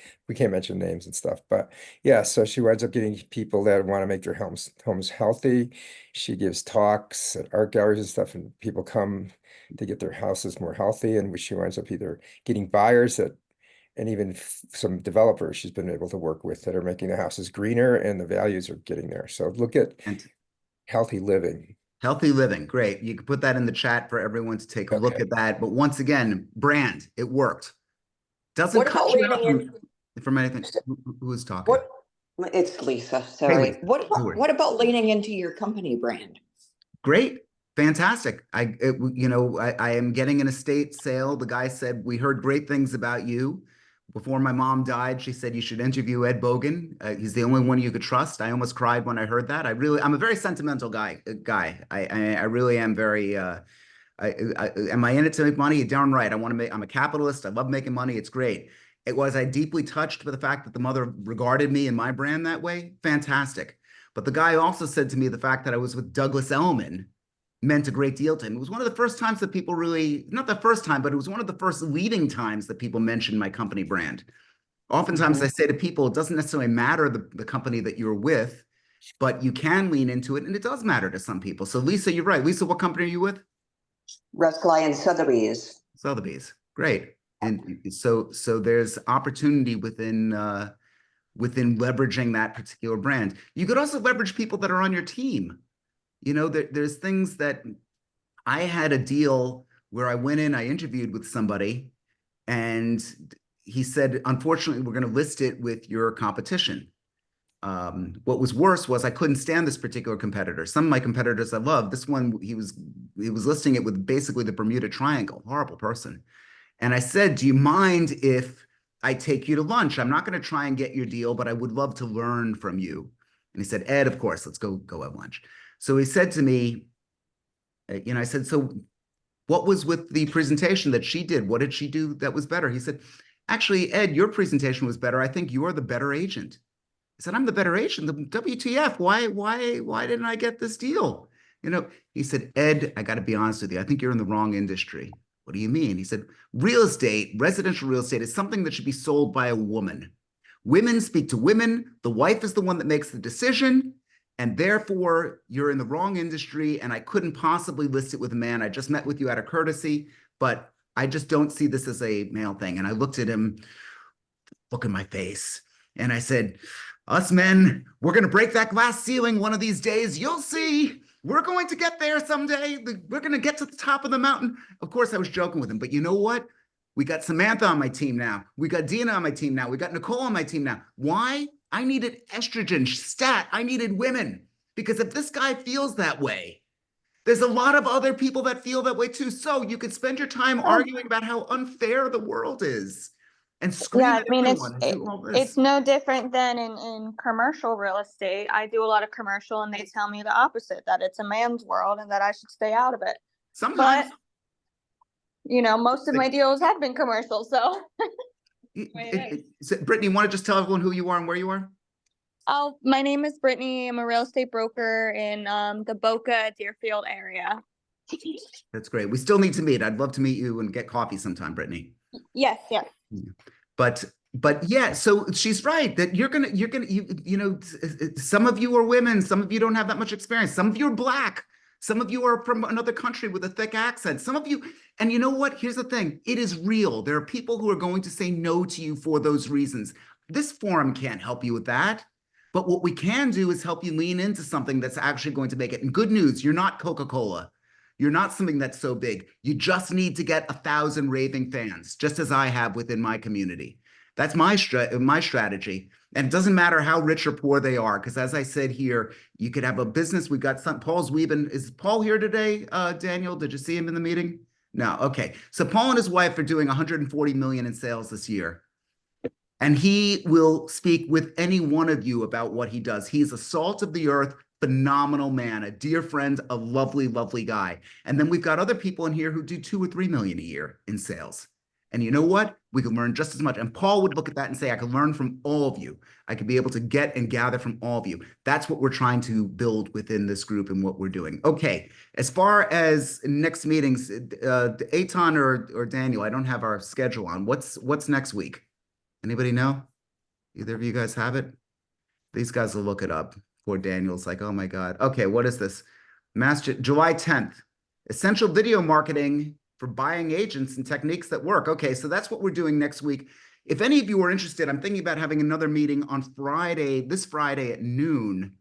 mention names and stuff, but yeah, so she winds up getting people that want to make their homes healthy. She gives talks at art galleries and stuff, and people come to get their houses more healthy, and she winds up either getting buyers that, and even some developers she's been able to work with that are making the houses greener, and the values are getting there. So look at healthy living. Healthy living, great. You can put that in the chat for everyone to take a look at that. But once again, brand, it worked. Doesn't cut you out from anything. Who's talking? It's Lisa. Sorry. Hey, what about leaning into your company brand? Great. Fantastic. I am getting an estate sale. The guy said, we heard great things about you. before my mom died, she said you should interview Ed Bogen. He's the only one you could trust. I almost cried when I heard that. I'm a very sentimental guy. I really am very. Am I in it to make money? You're darn right. I'm a capitalist. I love making money. It's great. Was I deeply touched by the fact that the mother regarded me and my brand that way? Fantastic. But the guy also said to me the fact that I was with Douglas Elliman meant a great deal to him. It was one of the first times that people really, not the first time, but it was one of the first leading times that people mentioned my company brand. Oftentimes I say to people, it doesn't necessarily matter the company that you're with, but you can lean into it, and it does matter to some people. So Lisa, you're right. Lisa, what company are you with? Rusk Lyon Sotheby's. Sotheby's, great. And so there's opportunity within leveraging that particular brand. You could also leverage people that are on your team. You know, there's things that I had a deal where I went in, I interviewed with somebody, and he said, unfortunately, we're going to list it with your competition. What was worse was I couldn't stand this particular competitor. Some of my competitors I love. This one, he was listing it with basically the Bermuda Triangle. Horrible person. And I said, do you mind if I take you to lunch? I'm not going to try and get your deal, but I would love to learn from you. And he said, Ed, of course, let's go have lunch. So he said to me, I said, so what was with the presentation that she did? What did she do that was better? He said, actually, Ed, your presentation was better. I think you're the better agent. I said, I'm the better agent. The WTF? Why didn't I get this deal? He said, Ed, I got to be honest with you. I think you're in the wrong industry. What do you mean? He said, real estate, residential real estate is something that should be sold by a woman. Women speak to women. The wife is the one that makes the decision. And therefore, you're in the wrong industry. And I couldn't possibly list it with a man. I just met with you out of courtesy, but I just don't see this as a male thing. And I looked at him, look in my face, and I said, us men, we're going to break that glass ceiling one of these days. You'll see. We're going to get there someday. We're going to get to the top of the mountain. Of course, I was joking with him, but you know what? We got Samantha on my team now. We got Dina on my team now. We got Nicole on my team now. Why? I needed estrogen stat. I needed women. Because if this guy feels that way, there's a lot of other people that feel that way too. So you could spend your time arguing about how unfair the world is and scream at everyone and do all this. It's no different than in commercial real estate. I do a lot of commercial and they tell me the opposite, that it's a man's world and that I should stay out of it. Sometimes. But, most of my deals have been commercial, so. Brittany, you want to just tell everyone who you are and where you are? Oh, my name is Brittany. I'm a real estate broker in the Boca Deerfield area. That's great. We still need to meet. I'd love to meet you and get coffee sometime, Brittany. Yes. But yeah, so she's right that some of you are women, some of you don't have that much experience, some of you are Black, some of you are from another country with a thick accent, some of you, and you know what? Here's the thing. It is real. There are people who are going to say no to you for those reasons. This forum can't help you with that. But what we can do is help you lean into something that's actually going to make it. And good news, you're not Coca-Cola. You're not something that's so big. You just need to get 1,000 raving fans, just as I have within my community. That's my strategy. And it doesn't matter how rich or poor they are, because as I said here, you could have a business. We've got Paul's weaving. Is Paul here today, Daniel? Did you see him in the meeting? No. Okay. So Paul and his wife are doing 140 million in sales this year. And he will speak with any one of you about what he does. He's a salt of the earth, phenomenal man, a dear friend, a lovely, lovely guy. And then we've got other people in here who do 2 or 3 million a year in sales. And you know what? We can learn just as much. And Paul would look at that and say, I can learn from all of you. I could be able to get and gather from all of you. That's what we're trying to build within this group and what we're doing. Okay, as far as next meetings, Eitan or Daniel, I don't have our schedule on. What's next week? Anybody know? Either of you guys have it? These guys will look it up. Poor Daniel's like, oh my God. Okay, what is this? July 10th. Essential video marketing for buying agents and techniques that work. Okay, so that's what we're doing next week. If any of you are interested, I'm thinking about having another meeting on this Friday at noon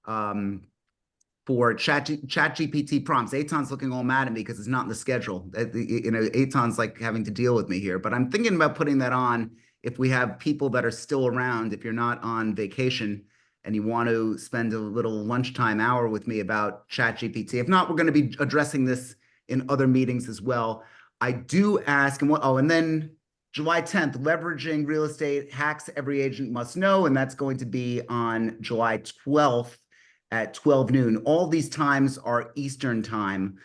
for ChatGPT prompts. Eitan's looking all mad at me because it's not in the schedule. Eitan's like having to deal with me here, but I'm thinking about putting that on if we have people that are still around, if you're not on vacation and you want to spend a little lunchtime hour with me about ChatGPT. If not, we're going to be addressing this in other meetings as well. I do ask, and then July 10th, leveraging real estate hacks every agent must know, and that's going to be on July 12th at 12 noon. All these times are Eastern time,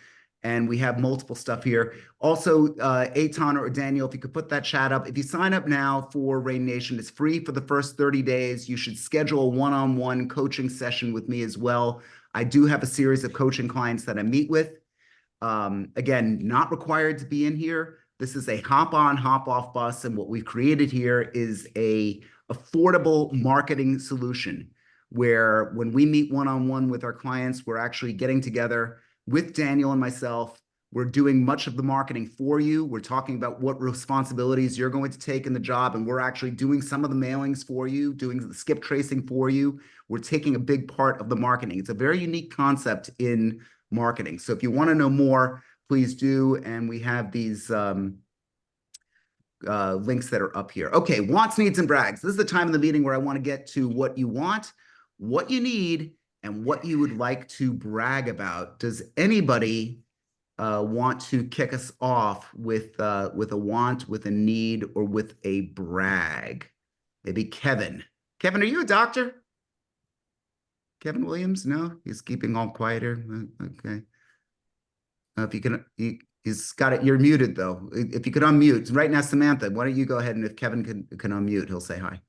and we have multiple stuff here. Also, Eitan or Daniel, if you could put that chat up. If you sign up now for REIGNation, it's free for the first 30 days. You should schedule a one-on-one coaching session with me as well. I do have a series of coaching clients that I meet with. Again, not required to be in here. This is a hop on, hop off bus. And what we've created here is a affordable marketing solution where when we meet one-on-one with our clients, we're actually getting together with Daniel and myself. We're doing much of the marketing for you. We're talking about what responsibilities you're going to take in the job. And we're actually doing some of the mailings for you, doing the skip tracing for you. We're taking a big part of the marketing. It's a very unique concept in marketing. So if you want to know more, please do. And we have these links that are up here. Okay, wants, needs, and brags. This is the time of the meeting where I want to get to what you want, what you need, and what you would like to brag about. Does anybody want to kick us off with a want, with a need, or with a brag? Maybe Kevin. Kevin, are you a doctor? Kevin Williams? No, he's keeping all quieter. Okay. If you can, he's got it. You're muted though. If you could unmute right now, Samantha, why don't you go ahead, and if Kevin can unmute, he'll say hi.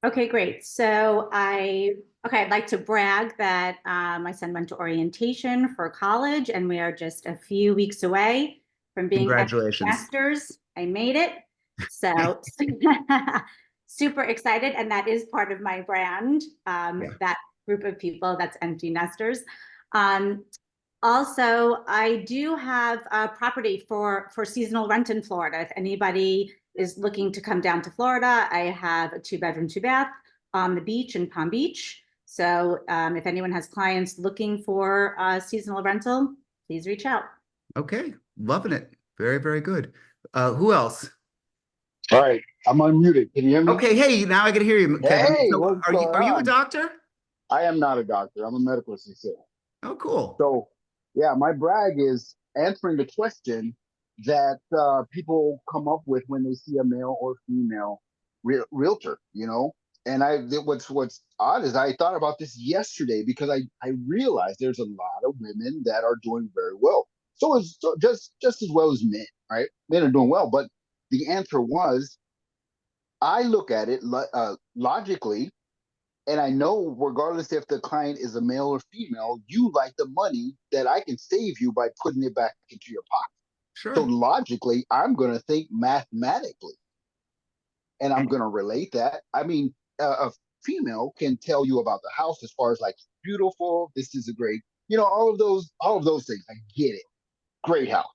Okay, great. So I'd like to brag that my son went to orientation for college, and we are just a few weeks away from being Congratulations. masters. I made it. So super excited. And that is part of my brand, that group of people, that's empty nesters. Also, I do have a property for seasonal rent in Florida. If anybody is looking to come down to Florida, I have a 2-bedroom, 2-bath on the beach in Palm Beach. So if anyone has clients looking for a seasonal rental, please reach out. Okay, loving it. Very, very good. Who else? All right, I'm unmuted. Can you hear me? Okay, hey, now I can hear you, Kevin. Hey, So what's are you a going on? doctor? I am not a doctor. I'm a medical assistant. Oh, cool. So, yeah, my brag is answering the question that people come up with when they see a male or female realtor, you know? And what's odd is I thought about this yesterday because I realized there's a lot of women that are doing very well. So just as well as men, right? Men are doing well, but the answer was, I look at it logically, and I know regardless if the client is a male or female, you like the money that I can save you by putting it back into your pocket. Sure. So logically, I'm going to think mathematically, and I'm going to relate that. I mean, a female can tell you about the house as far as like, beautiful, this is a great, you know, all of those things. I get it. Great house.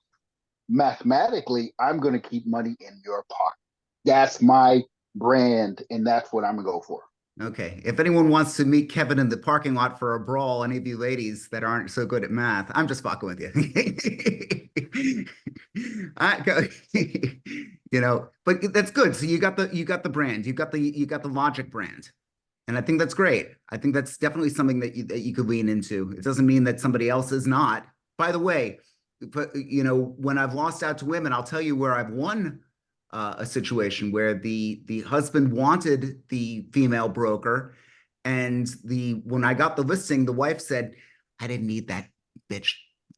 Mathematically, I'm going to keep money in your pocket. That's my brand, and that's what I'm going to go for. Okay. If anyone wants to meet Kevin in the parking lot for a brawl, any of you ladies that aren't so good at math, I'm just fucking with you. You know, but that's good. So you got the brand, you got the Logic brand. And I think that's great. I think that's definitely something that you could lean into. It doesn't mean that somebody else is not. By the way, but you know, when I've lost out to women, I'll tell you where I've won a situation where the husband wanted the female broker, and when I got the listing, the wife said, I didn't need that bitch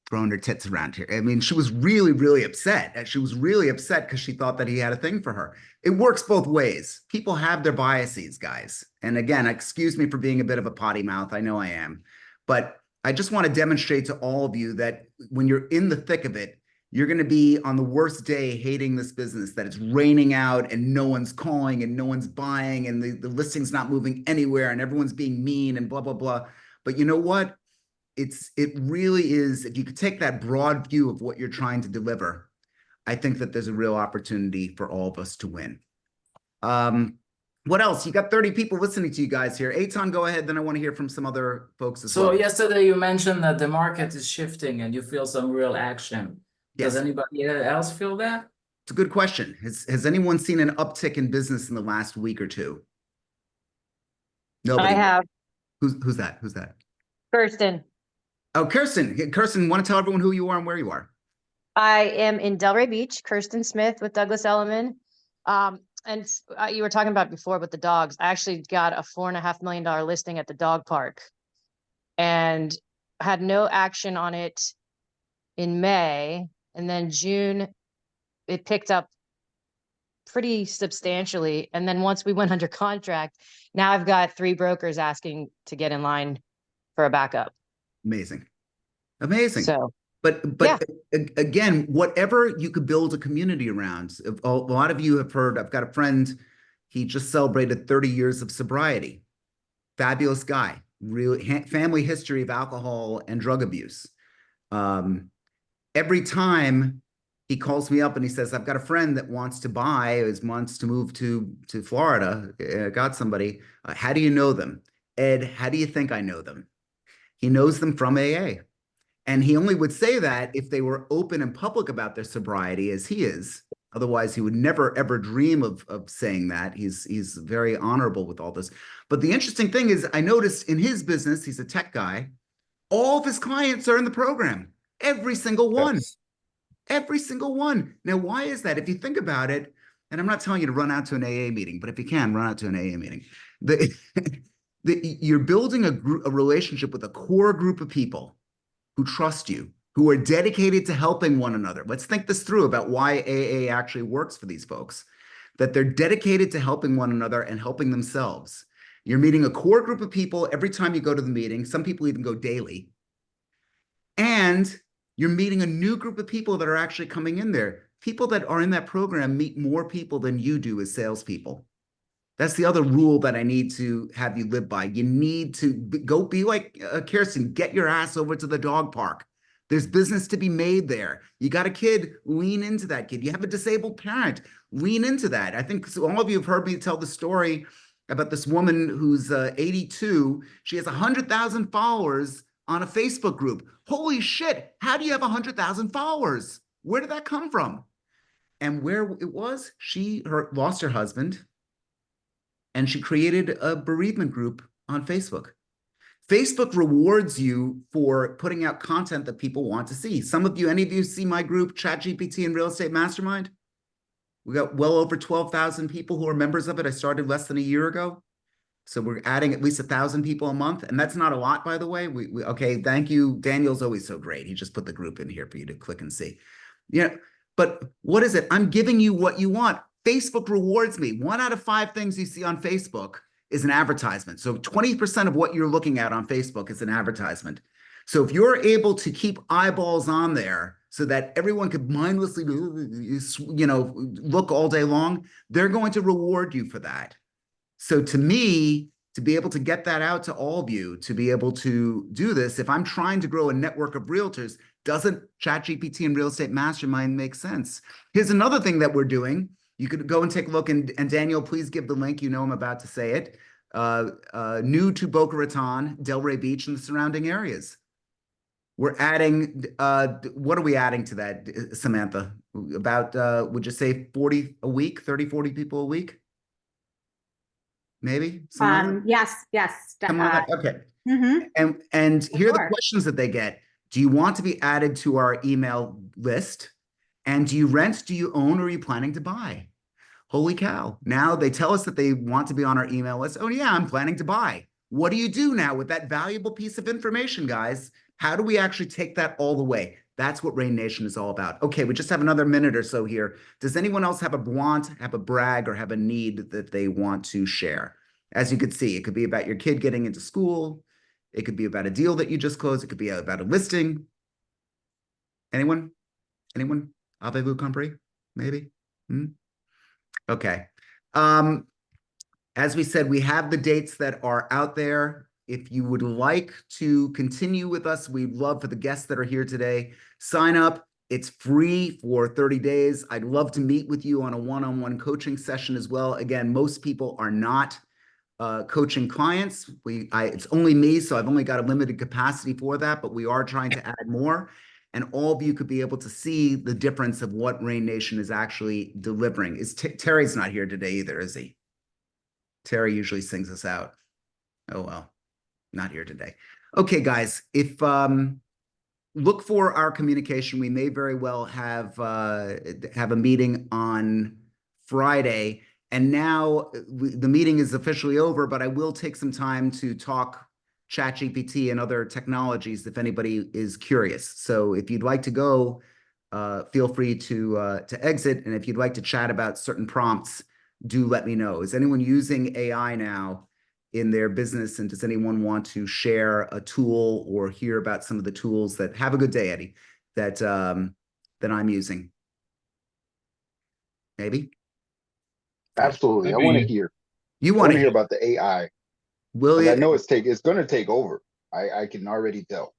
throwing her tits around here. I mean, she was really, really upset. She was really upset because she thought that he had a thing for her. It works both ways. People have their biases, guys. And again, excuse me for being a bit of a potty mouth. I know I am. But I just want to demonstrate to all of you that when you're in the thick of it, you're going to be on the worst day hating this business, that it's raining out and no one's calling and no one's buying and the listing's not moving anywhere and everyone's being mean and blah, blah, blah. But you know what? It really is, if you could take that broad view of what you're trying to deliver, I think that there's a real opportunity for all of us to win. What else? You got 30 people listening to you guys here. Eitan, go ahead. Then I want to hear from some other folks as well. So yesterday you mentioned that the market is shifting and you feel some real action. Yes. Does anybody else feel that? It's a good question. Has anyone seen an uptick in business in the last week or two? Nobody. I have. Who's that? Who's that? Kirsten. Oh, Kirsten. Kirsten, want to tell everyone who you are and where you are? I am in Delray Beach, Kirsten Smith with Douglas Elliman. You were talking about before with the dogs. I actually got a $4.5 million listing at the dog park and had no action on it in May. And then June, it picked up pretty substantially. And then once we went under contract, now I've got 3 brokers asking to get in line for a backup. Amazing. Amazing. So, but again, whatever you could build a community around. A lot of you have heard, I've got a friend, he just celebrated 30 years of sobriety. Fabulous guy, real family history of alcohol and drug abuse. Every time he calls me up and he says, I've got a friend that wants to wants to move to Florida. Got somebody. How do you know them? Ed, how do you think I know them? He knows them from AA. And he only would say that if they were open and public about their sobriety, as he is. Otherwise, he would never, ever dream of saying that. He's very honorable with all this. But the interesting thing is, I noticed in his business, he's a tech guy, all of his clients are in the program. Every single one. Yes. Every single one. Now, why is that? If you think about it, and I'm not telling you to run out to an AA meeting, but if you can, run out to an AA meeting. You're building a relationship with a core group of people who trust you, who are dedicated to helping one another. Let's think this through about why AA actually works for these folks, that they're dedicated to helping one another and helping themselves. You're meeting a core group of people every time you go to the meeting. Some people even go daily. And you're meeting a new group of people that are actually coming in there. People that are in that program meet more people than you do as salespeople. That's the other rule that I need to have you live by. You need to go be like Kirsten, get your ass over to the dog park. There's business to be made there. You got a kid, lean into that kid. You have a disabled parent, lean into that. I think all of you have heard me tell the story about this woman who's 82. She has 100,000 followers on a Facebook group. Holy shit, how do you have 100,000 followers? Where did that come from? And where it was, she lost her husband, and she created a bereavement group on Facebook. Facebook rewards you for putting out content that people want to see. Any of you see my group, ChatGPT and Real Estate Mastermind? We got well over 12,000 people who are members of it. I started less than a year ago. So we're adding at least 1,000 people a month. And that's not a lot, by the way. Okay, thank you. Daniel's always so great. He just put the group in here for you to click and see. Yeah, but what is it? I'm giving you what you want. Facebook rewards me. 1 out of 5 things you see on Facebook is an advertisement. So 20% of what you're looking at on Facebook is an advertisement. So if you're able to keep eyeballs on there so that everyone could mindlessly, look all day long, they're going to reward you for that. So to me, to be able to get that out to all of you, to be able to do this, if I'm trying to grow a network of realtors, doesn't ChatGPT and Real Estate Mastermind make sense? Here's another thing that we're doing. You could go and take a look, and Daniel, please give the link. You know I'm about to say it. New to Boca Raton, Delray Beach, and the surrounding areas. We're adding, what are we adding to that, Samantha? About, would you say 40 a week, 30, 40 people a week? Maybe? Yes. Okay. Mm-hmm. And here are the questions that they get. Do you want to be added to our email list? And do you rent, do you own, or are you planning to buy? Holy cow. Now they tell us that they want to be on our email list. Oh yeah, I'm planning to buy. What do you do now with that valuable piece of information, guys? How do we actually take that all the way? That's what REIGNation is all about. Okay, we just have another minute or so here. Does anyone else have a want, have a brag, or have a need that they want to share? As you could see, it could be about your kid getting into school. It could be about a deal that you just closed. It could be about a listing. Anyone? Anyone? Avez-vous compris? Maybe? Okay. As we said, we have the dates that are out there. If you would like to continue with us, we'd love for the guests that are here today. Sign up. It's free for 30 days. I'd love to meet with you on a one-on-one coaching session as well. Again, most people are not coaching clients. It's only me, so I've only got a limited capacity for that, but we are trying to add more. And all of you could be able to see the difference of what REIGNation is actually delivering. Terry's not here today either, is he? Terry usually sings us out. Oh, well, not here today. Okay, guys, if look for our communication. We may very well have a meeting on Friday. And now the meeting is officially over, but I will take some time to talk ChatGPT and other technologies if anybody is curious. So if you'd like to go, feel free to exit. And if you'd like to chat about certain prompts, do let me know. Is anyone using AI now in their business? And does anyone want to share a tool or hear about some of the tools that, have a good day, Eddie, that I'm using? Maybe? Absolutely. I want to hear. You I want want to to hear about the AI. Will 'Cause I it? know it's going to take over. I can already tell.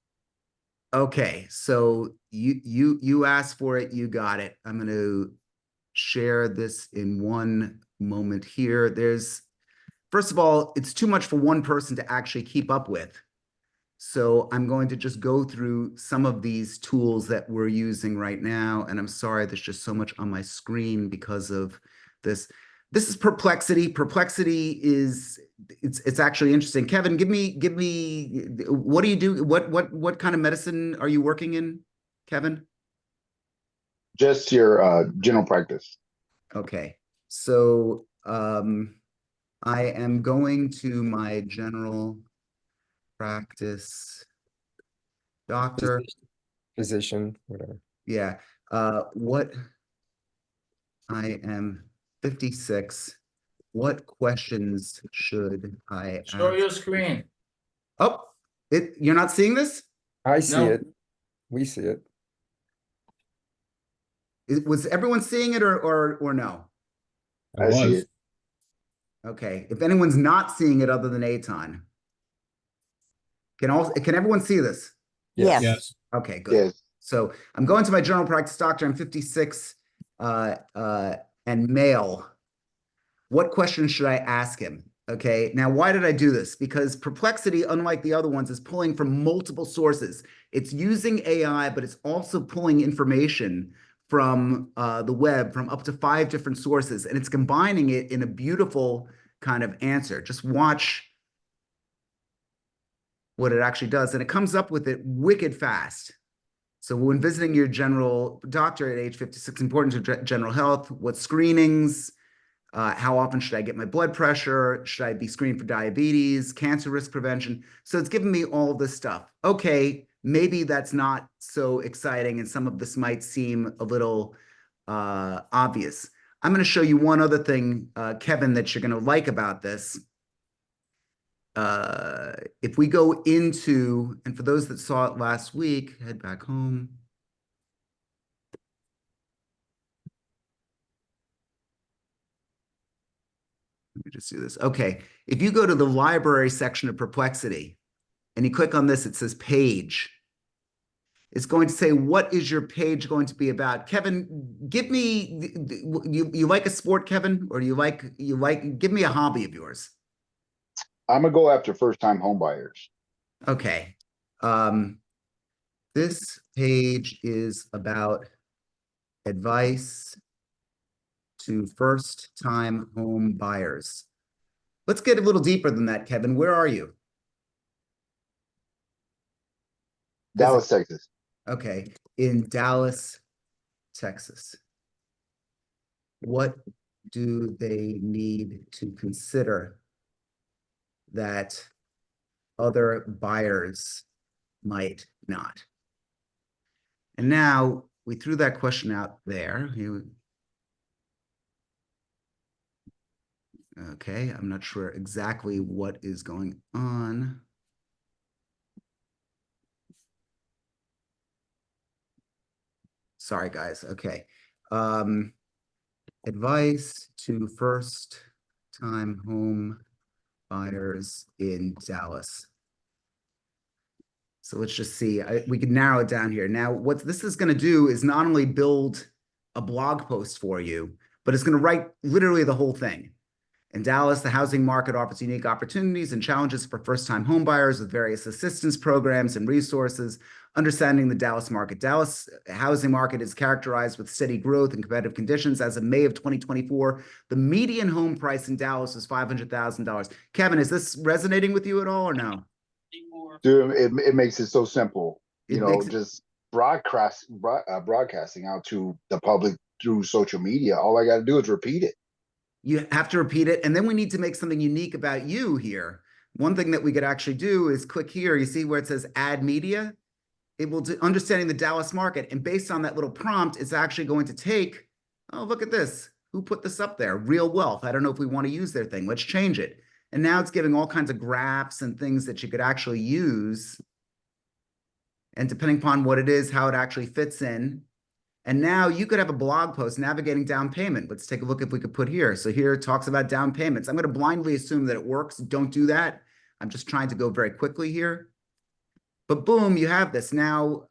Okay, so you asked for it, you got it. I'm going to share this in one moment here. First of all, it's too much for one person to actually keep up with. So I'm going to just go through some of these tools that we're using right now. And I'm sorry, there's just so much on my screen because of this. This is Perplexity. Perplexity is, it's actually interesting. Kevin, give me, what do you do? What kind of medicine are you working in, Kevin? Just your general practice. Okay. So I am going to my general practice doctor, physician, whatever. yeah. What I am 56. What questions should I Show ask? your screen. Oh, you're not seeing this? I see No. it. We see it. Was everyone seeing it or no? I see it. Okay. If anyone's not seeing it other than Aton, can everyone see this? Yes. Yes. Okay, good. Yes. So I'm going to my general practice doctor. I'm 56 and male. What questions should I ask him? Okay, now why did I do this? Because Perplexity, unlike the other ones, is pulling from multiple sources. It's using AI, but it's also pulling information from the web from up to 5 different sources, and it's combining it in a beautiful kind of answer. Just watch what it actually does, and it comes up with it wicked fast. So when visiting your general doctor at age 56, important to general health, what screenings, how often should I get my blood pressure? Should I be screened for diabetes, cancer risk prevention? So it's giving me all this stuff. Okay, maybe that's not so exciting, and some of this might seem a little obvious. I'm going to show you one other thing, Kevin, that you're going to like about this. If we go into, and for those that saw it last week, head back home. Let me just do this. Okay, if you go to the library section of Perplexity and you click on this, it says page. It's going to say, what is your page going to be about? Kevin, give me, you like a sport, Kevin? Or do you like, give me a hobby of yours. I'm gonna go after first-time home buyers. Okay. This page is about advice to first-time home buyers. Let's get a little deeper than that, Kevin. Where are you? Dallas, Texas. Okay, in Dallas, Texas. What do they need to consider that other buyers might not? And now we threw that question out there. Okay, I'm not sure exactly what is going on. Sorry, guys. Okay. Advice to first-time home buyers in Dallas. So let's just see. We can narrow it down here. Now, what this is going to do is not only build a blog post for you, but it's going to write literally the whole thing. In Dallas, the housing market offers unique opportunities and challenges for first-time homebuyers with various assistance programs and resources. Understanding the Dallas market. Dallas housing market is characterized with steady growth and competitive conditions. As of May of 2024, the median home price in Dallas was $500,000. Kevin, is this resonating with you at all or no? Dude, it makes it so simple. You know, just broadcasting out to the public through social media. All I got to do is repeat it. You have to repeat it. And then we need to make something unique about you here. One thing that we could actually do is click here. You see where it says add media? It will do understanding the Dallas market. And based on that little prompt, it's actually going to take, oh, look at this. Who put this up there? Real Wealth. I don't know if we want to use their thing. Let's change it. And now it's giving all kinds of graphs and things that you could actually use. And depending upon what it is, how it actually fits in. And now you could have a blog post navigating down payment. Let's take a look if we could put here. So here it talks about down payments. I'm going to blindly assume that it works. Don't do that. I'm just trying to go very quickly here. But boom, you have this. Now,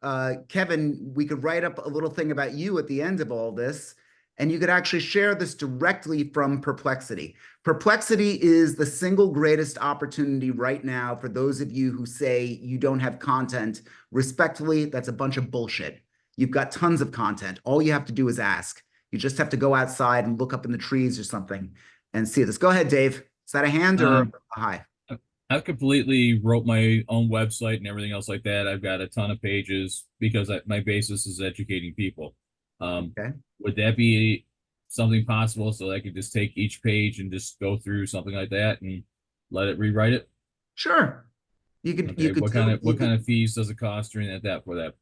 Kevin, we could write up a little thing about you at the end of all this, and you could actually share this directly from Perplexity. Perplexity is the single greatest opportunity right now for those of you who say you don't have content. Respectfully, that's a bunch of bullshit. You've got tons of content. All you have to do is ask. You just have to go outside and look up in the trees or something and see this. Go ahead, Dave. Is that a hand or a hi? I've completely wrote my own website and everything else like that. I've got a ton of pages because my basis is educating people. Okay. Would that be something possible so I could just take each page and just go through something like that and let it rewrite it? Sure. You could. Okay. You could. What kind of fees does it cost during that for that?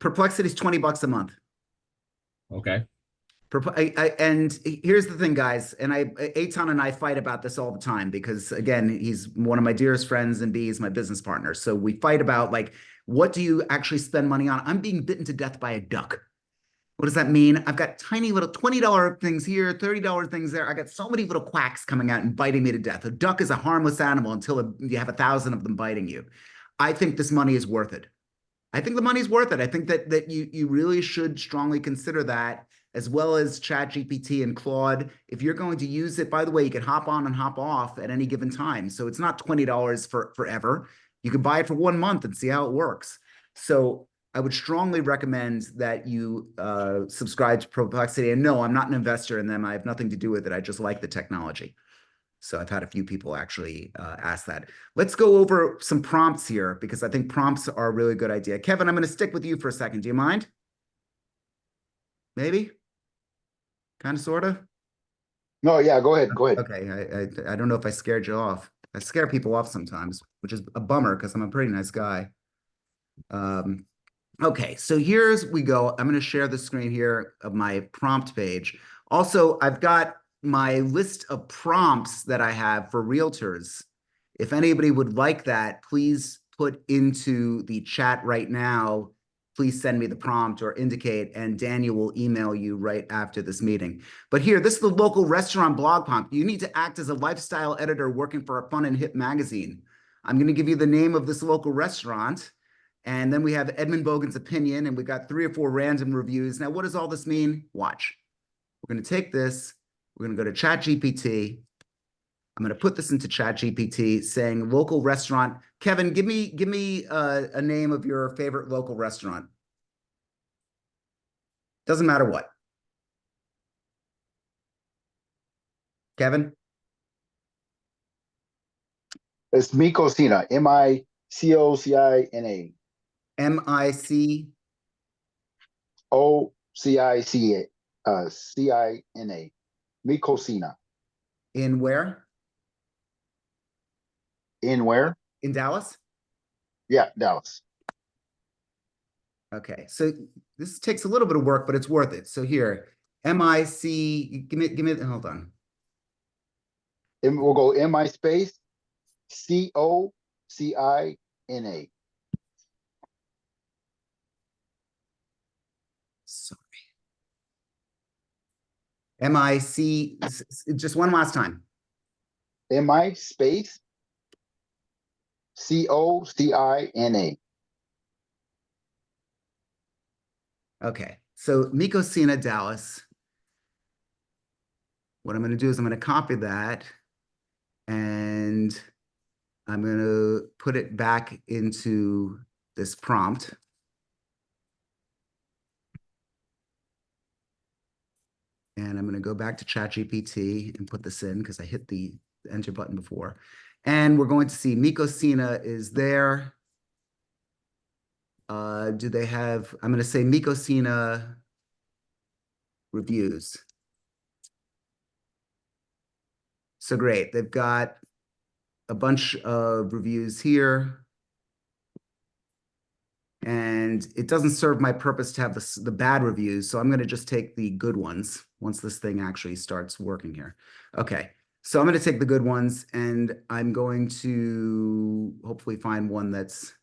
Perplexity is $20 a month. Okay. And here's the thing, guys, and Eitan and I fight about this all the time because, again, he's one of my dearest friends and B is my business partner. So we fight about, like, what do you actually spend money on? I'm being bitten to death by a duck. What does that mean? I've got tiny little $20 things here, $30 things there. I got so many little quacks coming out and biting me to death. A duck is a harmless animal until you have 1,000 of them biting you. I think this money is worth it. I think the money's worth it. I think that you really should strongly consider that, as well as ChatGPT and Claude. If you're going to use it, by the way, you can hop on and hop off at any given time. So it's not $20 for forever. You can buy it for 1 month and see how it works. So I would strongly recommend that you subscribe to Perplexity. And no, I'm not an investor in them. I have nothing to do with it. I just like the technology. So I've had a few people actually ask that. Let's go over some prompts here because I think prompts are a really good idea. Kevin, I'm going to stick with you for a second. Do you mind? Maybe? Kind of, sort of? No, yeah, go ahead. Go ahead. Okay, I don't know if I scared you off. I scare people off sometimes, which is a bummer because I'm a pretty nice guy. Okay, so here's we go. I'm going to share the screen here of my prompt page. Also, I've got my list of prompts that I have for realtors. If anybody would like that, please put into the chat right now. Please send me the prompt or indicate, and Daniel will email you right after this meeting. But here, this is the local restaurant blog prompt. You need to act as a lifestyle editor working for a fun and hip magazine. I'm going to give you the name of this local restaurant. And then we have Edmund Bogen's opinion, and we got 3 or 4 random reviews. Now, what does all this mean? Watch. We're going to take this. We're going to go to ChatGPT. I'm going to put this into ChatGPT saying local restaurant. Kevin, give me a name of your favorite local restaurant. Doesn't matter what. Kevin? It's Micocina. M-I-C-O-C-I-N-A. M-I-C? O-C-I-C-A. Micocina. In where? In where? In Dallas? Yeah, Dallas. Okay, so this takes a little bit of work, but it's worth it. So here, M-I-C, give me, hold on. We'll go M-I space C-O-C-I-N-A. Sorry. M-I-C, just one last time. M-I space C-O-C-I-N-A. Okay, so Micocina, Dallas. What I'm going to do is I'm going to copy that and I'm going to put it back into this prompt. And I'm going to go back to ChatGPT and put this in because I hit the enter button before. And we're going to see Micocina is there. Do they have, I'm going to say Mycosina reviews. So great. They've got a bunch of reviews here. And it doesn't serve my purpose to have the bad reviews. So I'm going to just take the good ones once this thing actually starts working here. Okay. So I'm going to take the good ones and I'm going to hopefully find one that's,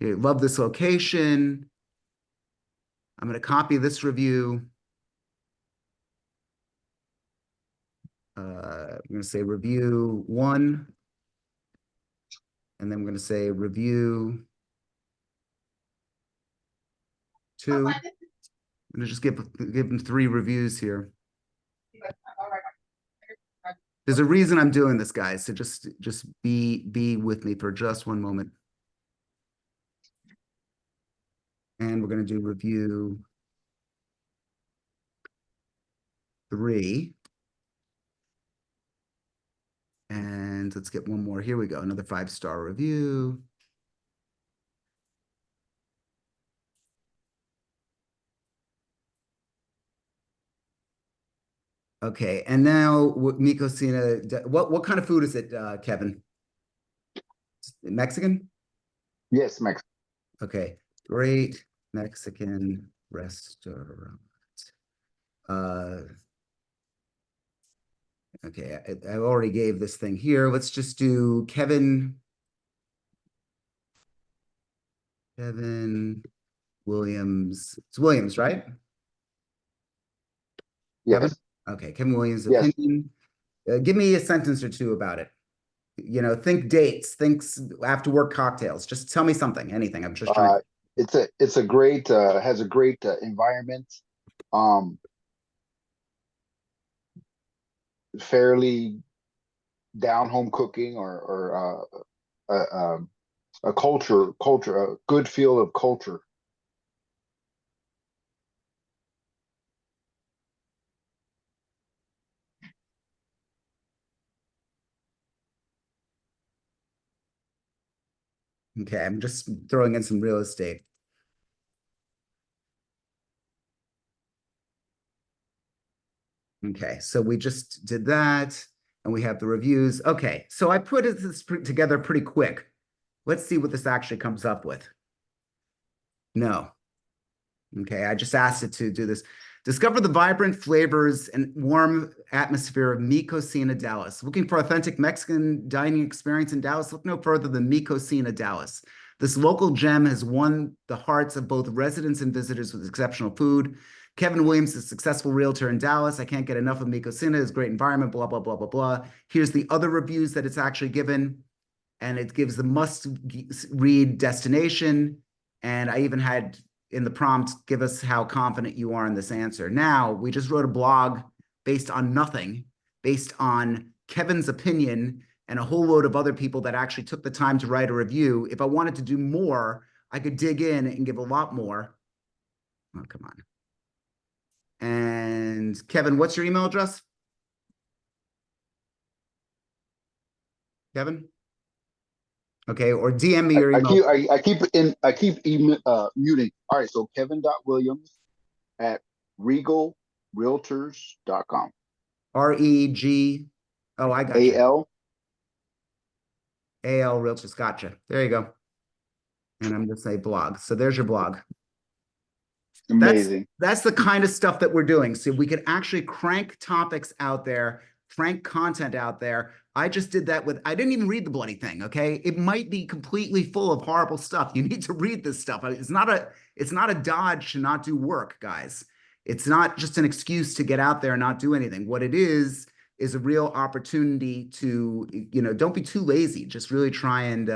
love this location. I'm going to copy this review. I'm going to say review 1. And then I'm going to say review 2. I'm going to just give them 3 reviews here. There's a reason I'm doing this, guys. So just be with me for just one moment. And we're going to do review 3. And let's get one more. Here we go. Another 5-star review. Okay, and now Mycosina, what kind of food is it, Kevin? Mexican? Yes, Mexican. Okay, great Mexican restaurant. Okay, I already gave this thing here. Let's just do Kevin Williams. It's Williams, right? Yes. Kevin? Okay, Kevin Williams' Yes. opinion. Give me a sentence or 2 about it. Think dates, think after work cocktails. Just tell me something, anything. I'm just trying. It's a great has a great environment. Fairly down home cooking or a culture, a good feel of culture. Okay, I'm just throwing in some real estate. Okay, so we just did that, and we have the reviews. Okay, so I put this together pretty quick. Let's see what this actually comes up with. No. Okay, I just asked it to do this. Discover the vibrant flavors and warm atmosphere of Mycosina, Dallas. Looking for authentic Mexican dining experience in Dallas? Look no further than Mycosina, Dallas. This local gem has won the hearts of both residents and visitors with exceptional food. Kevin Williams is a successful realtor in Dallas. I can't get enough of Mycosina. It's a great environment, blah, blah, blah, blah, blah. Here's the other reviews that it's actually given. And it gives the must-read destination. And I even had in the prompt, give us how confident you are in this answer. Now, we just wrote a blog based on nothing, based on Kevin's opinion and a whole load of other people that actually took the time to write a review. If I wanted to do more, I could dig in and give a lot more. Oh, come on. And Kevin, what's your email address? Kevin? Okay, or DM me your email. I keep muting. All right, so kevin.williams@regalrealtors.com. REG. Oh, I got you. AL Realtors. Gotcha. There you go. And I'm going to say blog. So there's your blog. Amazing. That's the kind of stuff that we're doing. So we could actually crank topics out there, crank content out there. I just did that I didn't even read the bloody thing. Okay. It might be completely full of horrible stuff. You need to read this stuff. It's not a dodge to not do work, guys. It's not just an excuse to get out there and not do anything. What it is a real opportunity to, don't be too lazy. Just really try and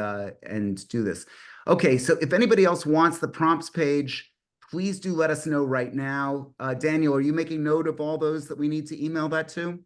do this. Okay. So if anybody else wants the prompts page, please do let us know right now. Daniel, are you making note of all those that we need to email that to?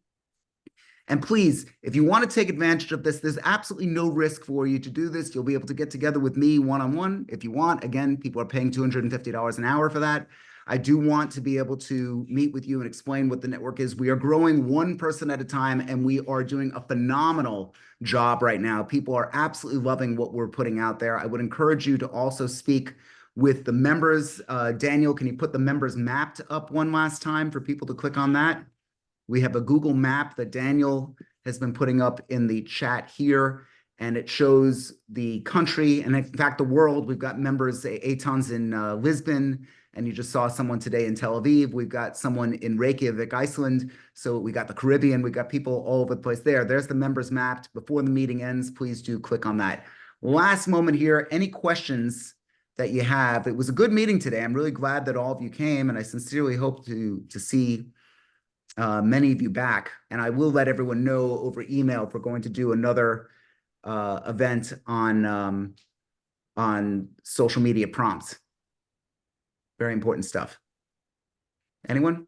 And please, if you want to take advantage of this, there's absolutely no risk for you to do this. You'll be able to get together with me one-on-one if you want. Again, people are paying $250 an hour for that. I do want to be able to meet with you and explain what the network is. We are growing one person at a time, and we are doing a phenomenal job right now. People are absolutely loving what we're putting out there. I would encourage you to also speak with the members. Daniel, can you put the members mapped up one last time for people to click on that? We have a Google map that Daniel has been putting up in the chat here, and it shows the country and in fact the world. We've got members, Eitan's in Lisbon, and you just saw someone today in Tel Aviv. We've got someone in Reykjavik, Iceland. So we got the Caribbean. We've got people all over the place there. There's the members mapped. Before the meeting ends, please do click on that. Last moment here. Any questions that you have? It was a good meeting today. I'm really glad that all of you came, and I sincerely hope to see many of you back. And I will let everyone know over email if we're going to do another event on social media prompts. Very important stuff. Anyone?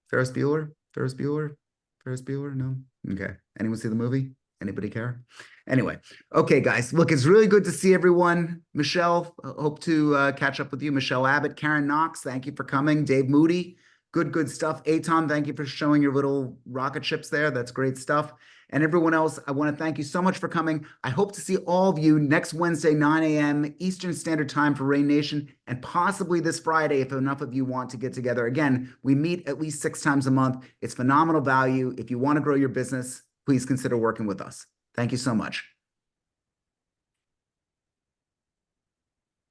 Ferris Bueller? Ferris Bueller? Ferris Bueller? No? Okay. Anyone see the movie? Anybody care? Anyway. Okay, guys. Look, it's really good to see everyone. Michelle, hope to catch up with you. Michelle Abbott, Karen Knox, thank you for coming. Dave Moody, good stuff. Eitan, thank you for showing your little rocket ships there. That's great stuff. And everyone else, I want to thank you so much for coming. I hope to see all of you next Wednesday, 9 a.m. Eastern Standard Time for REIGNation, and possibly this Friday if enough of you want to get together. Again, we meet at least 6 times a month. It's phenomenal value. If you want to grow your business, please consider working with us. Thank you so much.